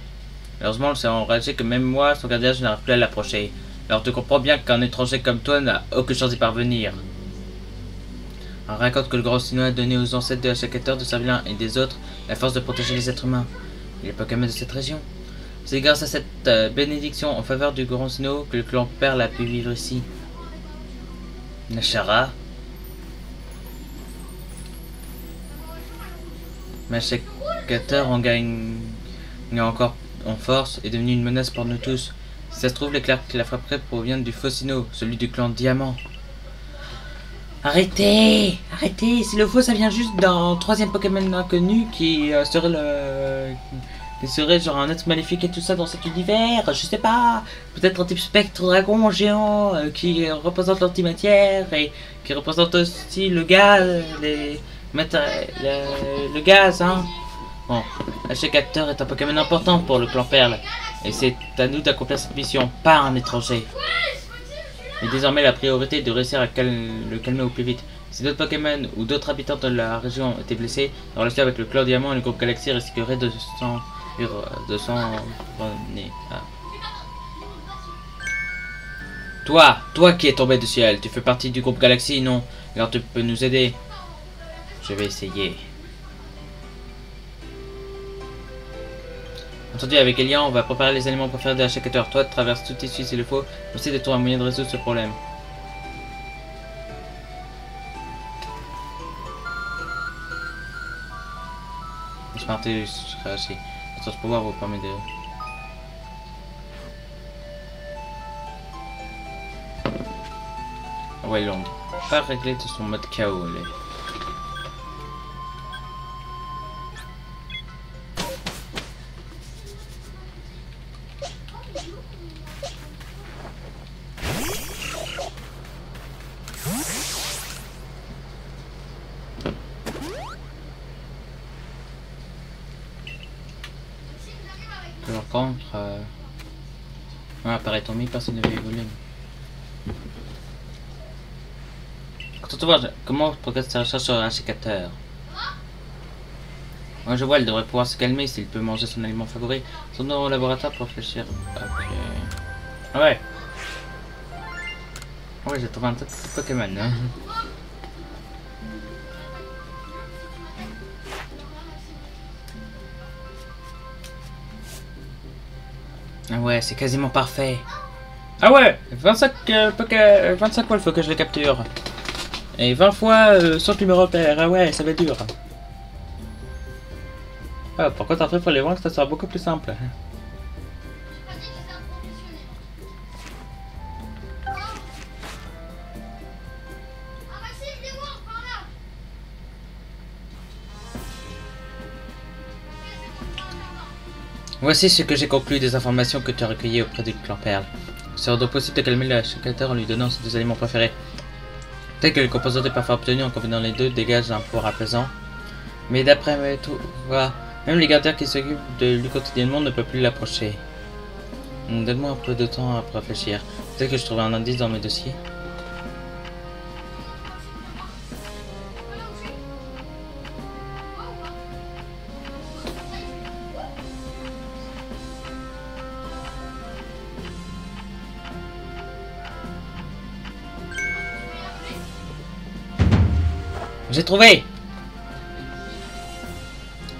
Heureusement, il s'est enragé que même moi, son gardien, je n'arrive plus à l'approcher. Alors tu comprends bien qu'un étranger comme toi n'a aucune chance d'y parvenir. On raconte que le Grand Sinnoh a donné aux ancêtres de la sécateur de Sablin et des autres la force de protéger les êtres humains et les Pokémon de cette région. C'est grâce à cette bénédiction en faveur du Grand Sinnoh que le clan Perle a pu vivre ici. Nashara. Mais sécateur en gagne encore en force est devenu une menace pour nous tous. Si ça se trouve, l'éclair qui la frapperait provient du faux Sinnoh, celui du clan Diamant. Arrêtez! Arrêtez! Si le faux, ça vient juste d'un troisième Pokémon inconnu qui serait le... qui serait genre un être maléfique et tout ça dans cet univers, je sais pas, peut-être un type spectre dragon géant qui représente l'antimatière et qui représente aussi le gaz, le gaz, hein. Bon, le sécateur est un Pokémon important pour le clan Perle et c'est à nous d'accomplir cette mission, pas un étranger. Et désormais la priorité est de réussir à le calmer au plus vite. Si d'autres Pokémon ou d'autres habitants de la région étaient blessés, la relation avec le clan Diamant et le groupe Galaxy risquerait de s'en revenir. Ah. Toi qui es tombé du ciel, tu fais partie du groupe Galaxy, non? Alors tu peux nous aider. Je vais essayer. Entendu, avec Elian, on va préparer les aliments préférés de la sécateur. Toi, traverse tout ici s'il le faut. J'essaie de trouver un moyen de résoudre ce problème. Smarté, je serai assis. Ce pouvoir vous permet de... Ouais, l'ombre. Pas réglé de son mode KO, allez. Par contre, apparaît ton mi, personne ne veut évoluer. Quand tu vois comment progresse ta recherche sur un sécateur. Moi je vois, elle devrait pouvoir se calmer s'il peut manger son aliment favori. Son au laboratoire pour réfléchir. Ok. Ah ouais. Ah ouais, j'ai trouvé un tas de Pokémon. Hein. Ah ouais, c'est quasiment parfait. Ah ouais, 25 25 fois il faut que je le capture. Et 20 fois sans qu'il me repère. Ah ouais, ça va être dur. Ah, par contre après pour les vaincre ça sera beaucoup plus simple. Voici ce que j'ai conclu des informations que tu as recueillies auprès du clan Perle. Il serait donc possible de calmer le sécateur en lui donnant ses deux aliments préférés. Peut-être que les composés parfois obtenus en combinant les deux dégagent un pouvoir apaisant. Mais d'après tout, voilà, même les gardiens qui s'occupent de lui quotidiennement ne peuvent plus l'approcher. Donne-moi un peu de temps à réfléchir. Peut-être que je trouve un indice dans mes dossiers. J'ai trouvé!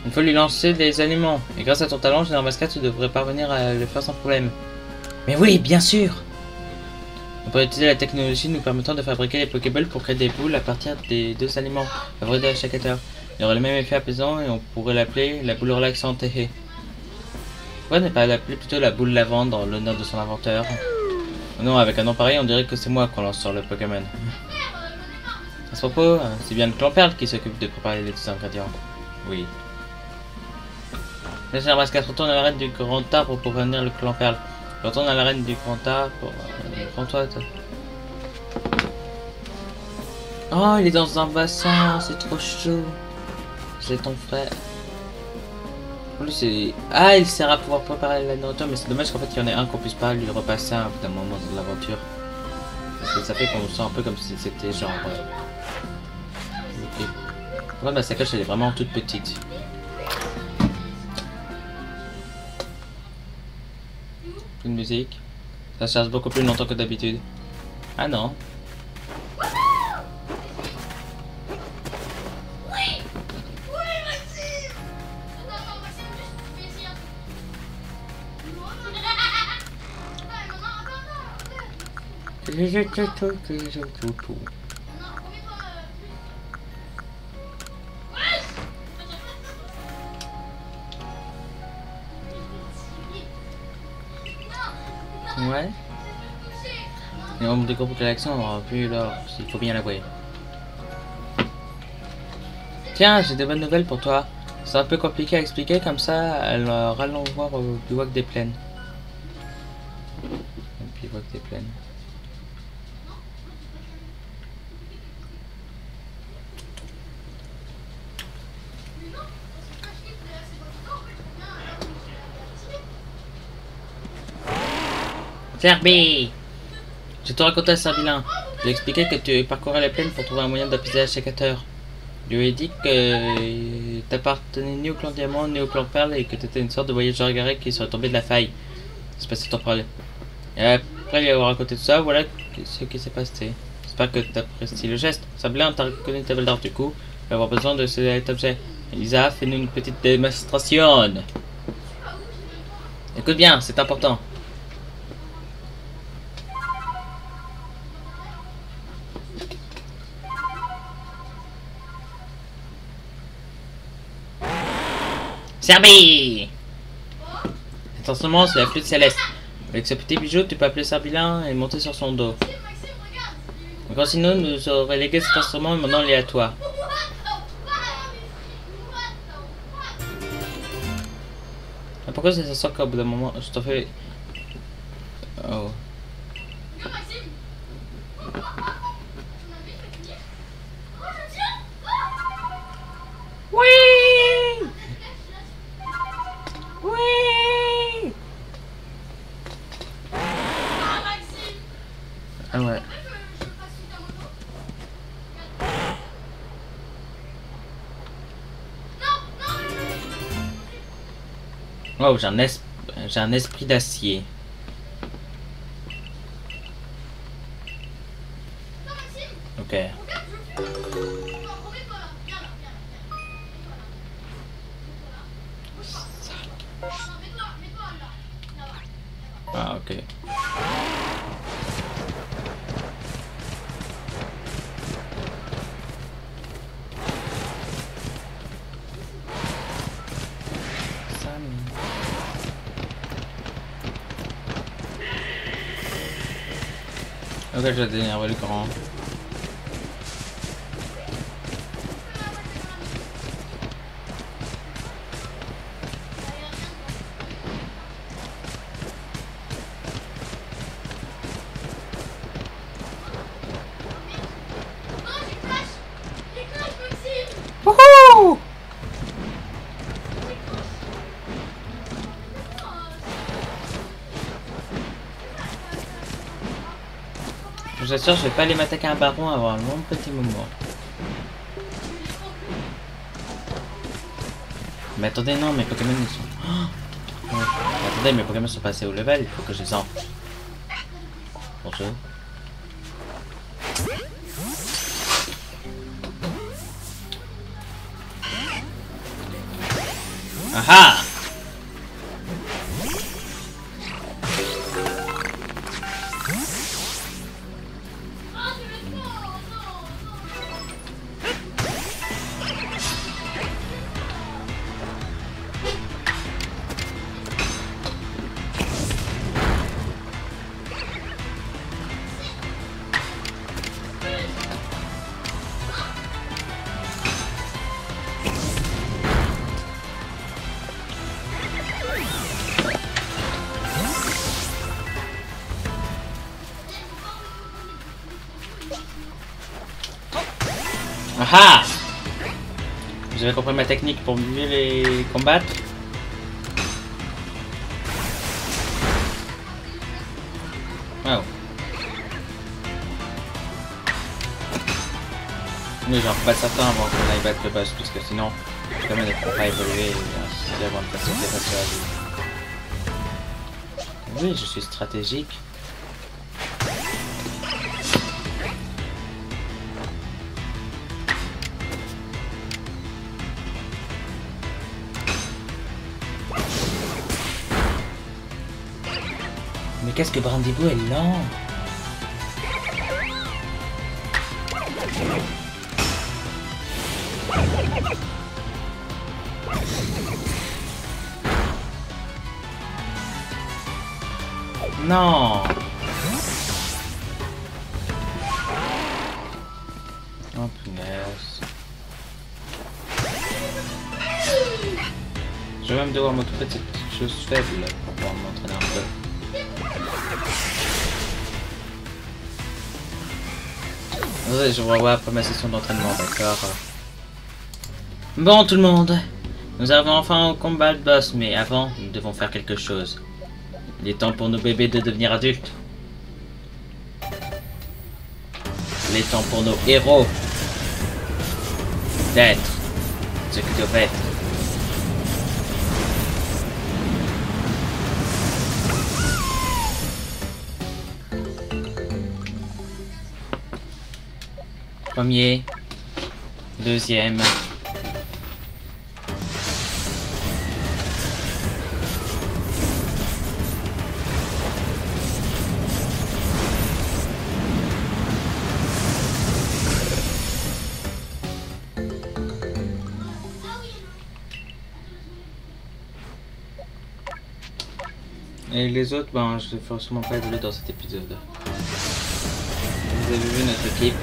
Il faut lui lancer des aliments. Et grâce à ton talent, Général Mascate, tu devrais parvenir à le faire sans problème. Mais oui, bien sûr! On pourrait utiliser la technologie nous permettant de fabriquer les Pokéballs pour créer des boules à partir des deux aliments favoris de chaque état. Il y aurait le même effet apaisant et on pourrait l'appeler la boule relaxante. Pourquoi ne pas l'appeler plutôt la boule lavande en l'honneur de son inventeur? Non, avec un nom pareil, on dirait que c'est moi qu'on lance sur le Pokémon. À ce propos, c'est bien le clan Perle qui s'occupe de préparer les deux ingrédients. Oui. Le Général Mascate retourne à l'arène du Grand Arbre pour prévenir le clan Perle. Retourne à l'arène du Grand Arbre pour... prends-toi... Oh, il est dans un bassin, c'est trop chaud. C'est ton frère. En plus, c'est... Ah, il sert à pouvoir préparer la nourriture, mais c'est dommage qu'en fait il y en ait un qu'on puisse pas lui repasser à un moment de l'aventure. Parce que ça fait qu'on sent un peu comme si c'était genre... Ok. Par contre, ma sacoche elle est vraiment toute petite. Une musique. Ça charge beaucoup plus longtemps que d'habitude. Ah non. Ouais. Les membres du groupe de l'action aura vu l'or, il faut bien l'avouer. Tiens, j'ai des bonnes nouvelles pour toi. C'est un peu compliqué à expliquer, comme ça, alors allons voir au bivouac des plaines. Le bivouac des plaines. Serbi! Je te racontais Serbilin. Je lui ai expliqué que tu parcourais les plaines pour trouver un moyen d'apaiser le sécateur. Je lui ai dit que t'appartenais ni au clan Diamant ni au clan Perle et que t'étais une sorte de voyageur égaré qui serait tombé de la faille. C'est passé ton problème. Et après lui avoir raconté tout ça, voilà ce qui s'est passé. J'espère que t'apprécies le geste. Serbilin, t'as reconnu ta valeur du coup. Tu vas avoir besoin de cet objet. Elisa, fais-nous une petite démonstration. Écoute bien, c'est important. Serbi! Cet instrument, c'est la flûte céleste. Avec ce petit bijou, tu peux appeler Serbilin et monter sur son dos. Encore sinon, nous aurait légué cet instrument et maintenant il est à toi. Ah, pourquoi ça sort qu'au bout d'un moment, je t'en fais... Oh. Oui! Oui! Oh, j'ai un esprit d'acier. Ok. Ah, ok. Ok, je vais dénerver le grand. Wouhou! Je vous assure, je vais pas aller m'attaquer à un baron avant un long petit moment. Mais attendez, non, mes Pokémon ils sont... Oh, ouais. Attendez, mes Pokémon sont passés au level, il faut que je les en... Bonjour. Aha! Aha! Vous avez compris ma technique pour mieux les combattre? Wow. Mais j'en pas certain avant qu'on aille battre le boss, parce que sinon, comme elle ne peut pas évoluer, il y a une façon de passer à la vie. Oui, je suis stratégique. Mais qu'est-ce que Brandibou est lent! Non! Oh punaise. Je vais même devoir m'occuper de cette petite chose faible pour pouvoir m'entraîner un peu. Ouais, je revois après ma session d'entraînement, d'accord. Bon tout le monde, nous arrivons enfin au combat de boss, mais avant, nous devons faire quelque chose. Il est temps pour nos bébés de devenir adultes. Il est temps pour nos héros d'être ce qu'ils doivent être. Premier, deuxième. Et les autres, ben, je ne vais forcément pas évoluer dans cet épisode. Vous avez vu notre équipe.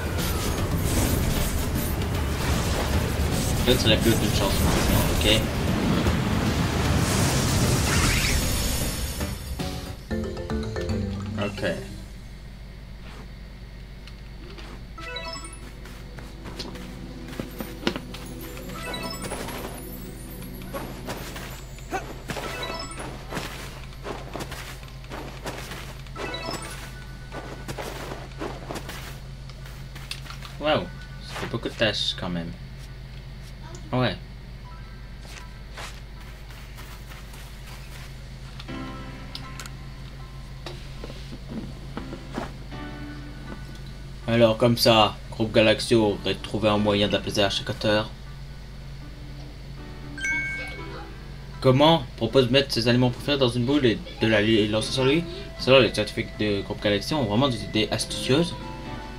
L'autre serait plus aucune chance maintenant, ok? Ok. Waouh, ça fait beaucoup de tâches quand même. Ouais. Alors comme ça, groupe Galaxy aurait trouvé un moyen d'apaiser Archicateur. Comment propose de mettre ses aliments préférés dans une boule et de la lancer sur lui? Selon les scientifiques de groupe Galaxy ont vraiment des idées astucieuses.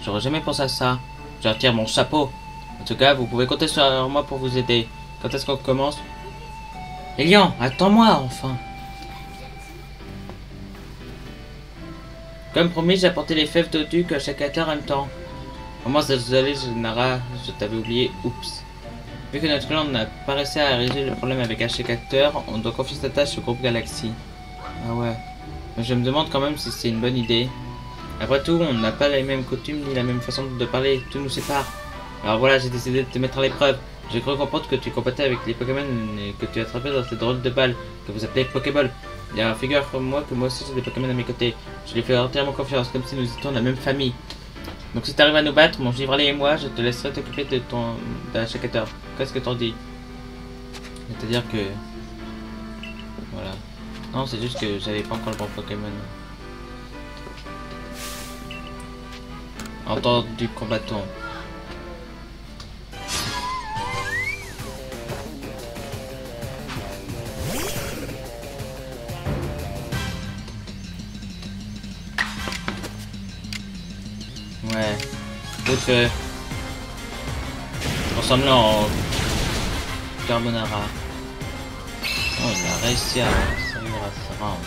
J'aurais jamais pensé à ça. Je retire mon chapeau. En tout cas, vous pouvez compter sur moi pour vous aider. Quand est-ce qu'on commence? Elian, attends-moi enfin. Comme promis, j'ai apporté les fèves d'Oduc à chaque acteur en même temps. Vraiment désolé, Nara, je t'avais oublié. Oups. Vu que notre clan n'a pas réussi à résoudre le problème avec Archicateur, on doit confier cette tâche au groupe Galaxy. Ah ouais. Mais je me demande quand même si c'est une bonne idée. Après tout, on n'a pas les mêmes coutumes ni la même façon de parler. Tout nous sépare. Alors voilà, j'ai décidé de te mettre à l'épreuve. J'ai cru comprendre que tu combattais avec les Pokémon et que tu attrapais dans ces drôles de balles que vous appelez Pokéball. Il y a un figure comme moi que moi aussi j'ai des Pokémon à mes côtés. Je lui fais entièrement confiance, comme si nous étions de la même famille. Donc si tu arrives à nous battre, mon givralé et moi, je te laisserai t'occuper de ton Archicateur. Qu'est-ce que t'en dis? C'est-à-dire que... Voilà. Non, c'est juste que j'avais pas encore le bon Pokémon. En temps du combattant. Ouais. Vite fait. Ressemblant en carbonara. Oh, il a réussi à servir à se rendre.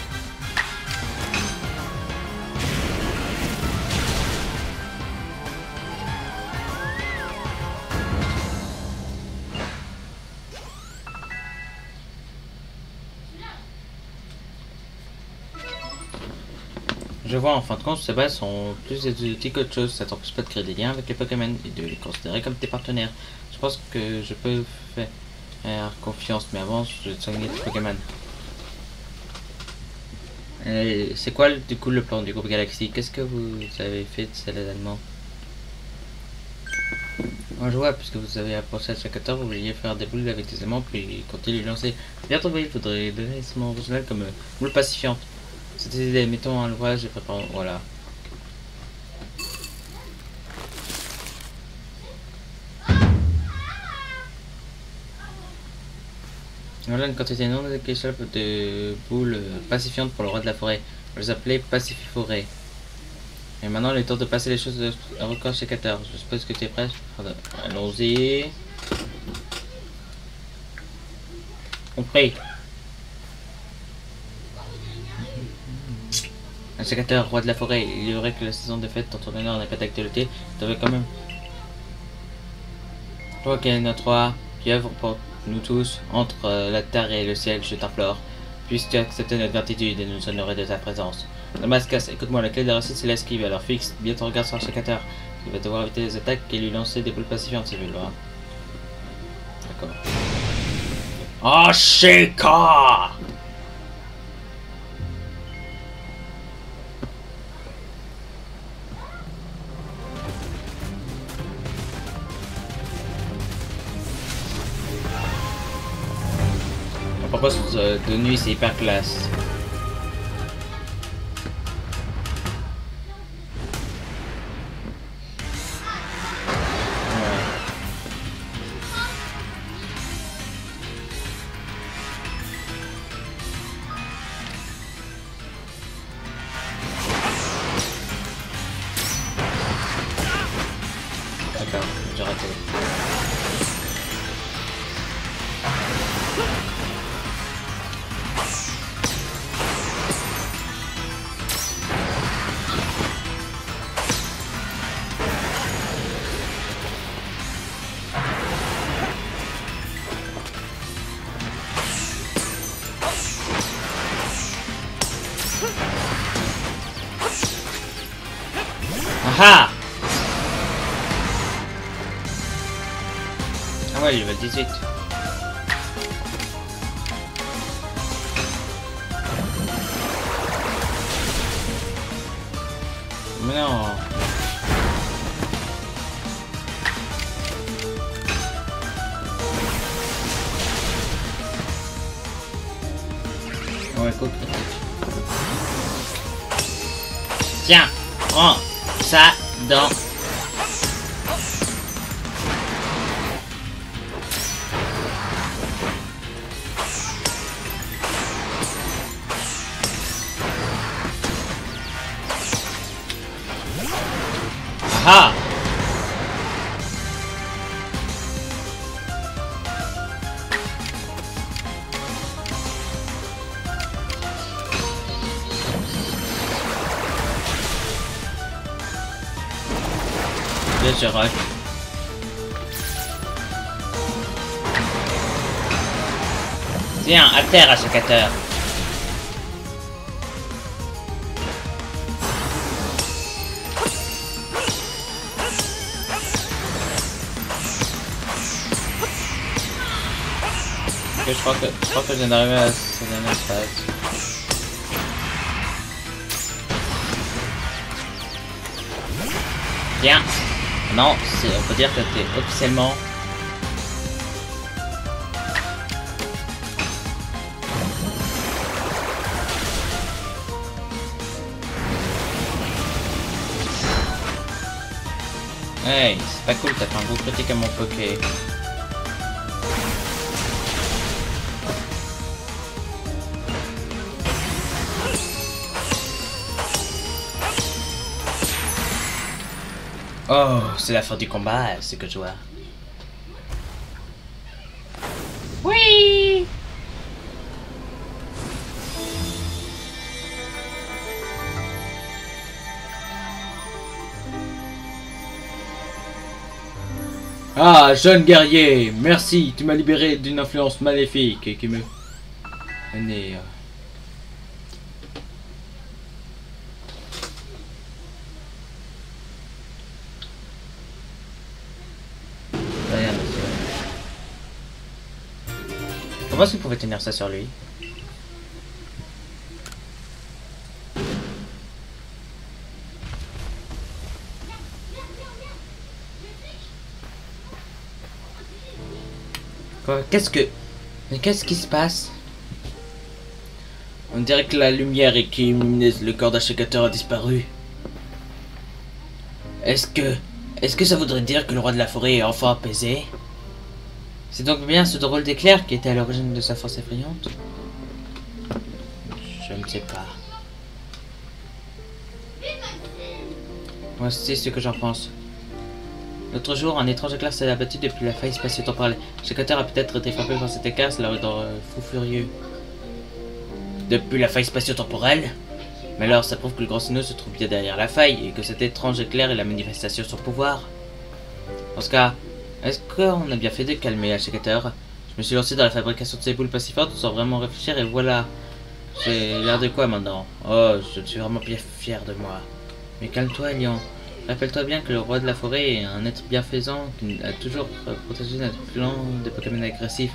Je vois, en fin de compte, ces bases sont plus exotiques qu'autre chose. Ça t'empêche pas de créer des liens avec les Pokémon et de les considérer comme tes partenaires. Je pense que je peux faire confiance, mais avant, je vais soigner tes Pokémon. C'est quoi du coup le plan du groupe Galaxy? Qu'est-ce que vous avez fait de ces allemands? Moi je vois, puisque vous avez approché à chaque acteur, vous vouliez faire des boules avec des aimants, puis continuer de lancer. Bien trouvé, il faudrait donner ce nom original comme boule pacifiante. C'était idée, mettons un ouvrage et préparons. Voilà. Voilà une quantité non négligeable de boules pacifiantes pour le roi de la forêt. Je les appelais Pacififorêt. Et maintenant, il est temps de passer les choses à record chez 14. Je suppose que tu es prêt. Allons-y. On prie. Un sécateur, roi de la forêt, il y aurait que la saison de fête dans ton honneur n'est pas d'actualité. Tu devrais quand même. Toi qui es notre roi, qui œuvre pour nous tous, entre la terre et le ciel, je t'implore. Puisses-tu accepter notre gratitude et nous honorer de ta présence. Damascus, écoute-moi, la clé de la réussite c'est l'esquive, alors fixe bien ton regard sur le sécateur. Il va devoir éviter les attaques et lui lancer des boules pacifiantes si tu veux. D'accord. Oh, Sheka! On propose de nuit, c'est hyper classe. D'accord, j'ai raté. Ah ouais, il va 18. Mais non. Ouais, écoute. Tiens, prends ça dans Ah! Là, je rush. Tiens, à terre, assécateur. Je crois que je viens d'arriver à ce dernier stade. Bien. Non, on peut dire que t'es officiellement... Hey, c'est pas cool, t'as fait un gros critique à mon poké. Oh, c'est la fin du combat, c'est que je vois. Oui! Ah, jeune guerrier, merci, tu m'as libéré d'une influence maléfique et qui me menait. Rien, monsieur. Comment est-ce qu'il pouvait tenir ça sur lui? Quoi? Qu'est-ce que... Mais qu'est-ce qui se passe? On dirait que la lumière qui illuminait le corps d'Ashikator a disparu. Est-ce que ça voudrait dire que le roi de la forêt est enfin apaisé? C'est donc bien ce drôle d'éclair qui était à l'origine de sa force effrayante? Je ne sais pas. Moi c'est ce que j'en pense. L'autre jour, un étrange éclair s'est abattu depuis la faille spatio-temporelle. Ashikator a peut-être été frappé par cet éclair, cela aurait dans fou furieux. Depuis la faille spatio-temporelle? Mais alors, ça prouve que le grand Sinnoh se trouve bien derrière la faille et que cet étrange éclair est la manifestation de son pouvoir. En ce cas, est-ce qu'on a bien fait de calmer Ashikator? Je me suis lancé dans la fabrication de ces boules pacifiantes sans vraiment réfléchir et voilà. J'ai l'air de quoi maintenant? Oh, je suis vraiment bien fier de moi. Mais calme-toi, Lion. Rappelle-toi bien que le roi de la forêt est un être bienfaisant qui a toujours protégé notre clan des Pokémon agressifs.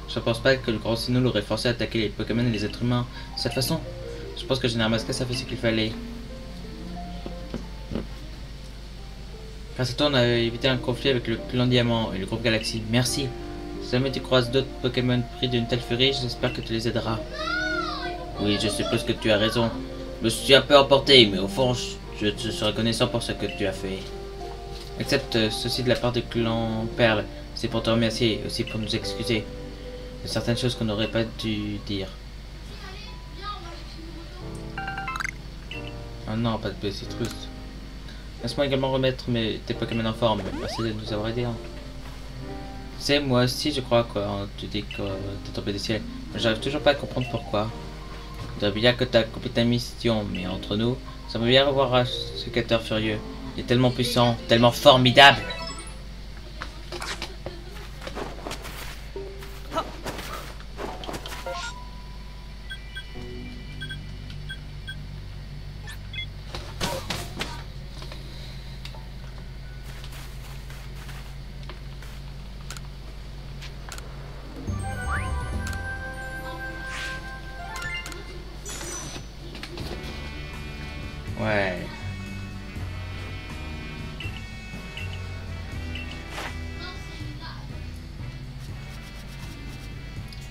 Je ne pense pas que le grand Sinnoh l'aurait forcé à attaquer les Pokémon et les êtres humains de cette façon. Je pense que Général Mascas a fait ce qu'il fallait. Grâce à toi, on a évité un conflit avec le clan Diamant et le groupe Galaxy. Merci. Si jamais tu croises d'autres Pokémon pris d'une telle furie, j'espère que tu les aideras. Oui, je suppose que tu as raison. Je me suis un peu emporté, mais au fond, je te suis reconnaissant pour ce que tu as fait. Accepte ceci de la part du clan Perle. C'est pour te remercier et aussi pour nous excuser de certaines choses qu'on n'aurait pas dû dire. Ah non, pas de citrus. Laisse-moi également remettre tes Pokémon en forme. Merci de nous avoir aidés. Hein. C'est moi aussi, je crois, quand tu dis que t'es tombé du ciel. J'arrive toujours pas à comprendre pourquoi. Je dirais bien que t'as accompli ta mission, mais entre nous, ça me bien revoir Ashikator furieux. Il est tellement puissant, tellement formidable. Ouais.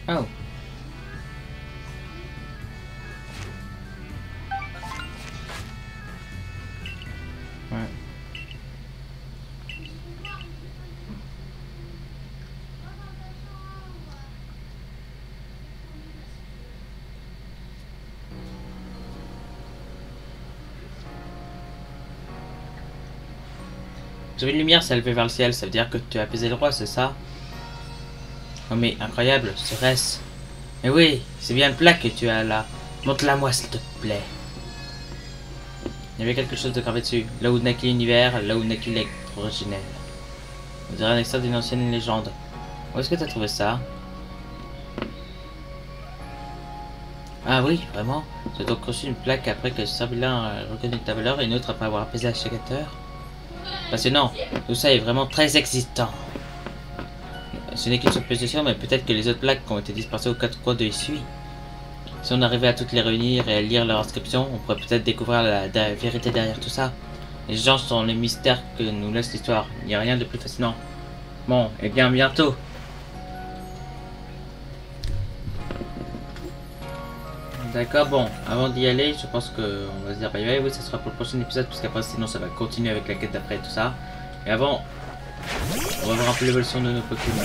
Oh. Ouais. J'ai vu une lumière s'élever vers le ciel, ça veut dire que tu as apaisé le roi, c'est ça? Oh mais incroyable, serait-ce? Mais oui, c'est bien une plaque que tu as là. Montre-la moi s'il te plaît. Il y avait quelque chose de gravé dessus. Là où naquit l'univers, là où naquit l'être originel. On dirait un extrait d'une ancienne légende. Où est-ce que tu as trouvé ça? Ah oui, vraiment? J'ai donc reçu une plaque après que celui-là a reconnu ta valeur et une autre après avoir apaisé l'acheteur. Passionnant. Tout ça est vraiment très excitant. Ce n'est qu'une supposition, mais peut-être que les autres plaques ont été dispersées aux quatre coins de l'issue. Si on arrivait à toutes les réunir et à lire leur inscription, on pourrait peut-être découvrir la vérité derrière tout ça. Les gens sont les mystères que nous laisse l'histoire. Il n'y a rien de plus fascinant. Bon, et bien bientôt. D'accord, bon, avant d'y aller, je pense qu'on va se dire bye bye. Oui, ça sera pour le prochain épisode, parce qu'après, sinon, ça va continuer avec la quête d'après et tout ça. Et avant, on va voir un peu l'évolution de nos Pokémon.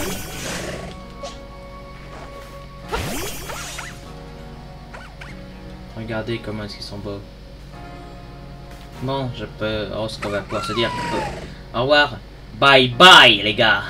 Regardez comment est-ce qu'ils sont beaux. Bon, je peux... Oh, ce qu'on va pouvoir se dire. Au revoir. Bye bye, les gars.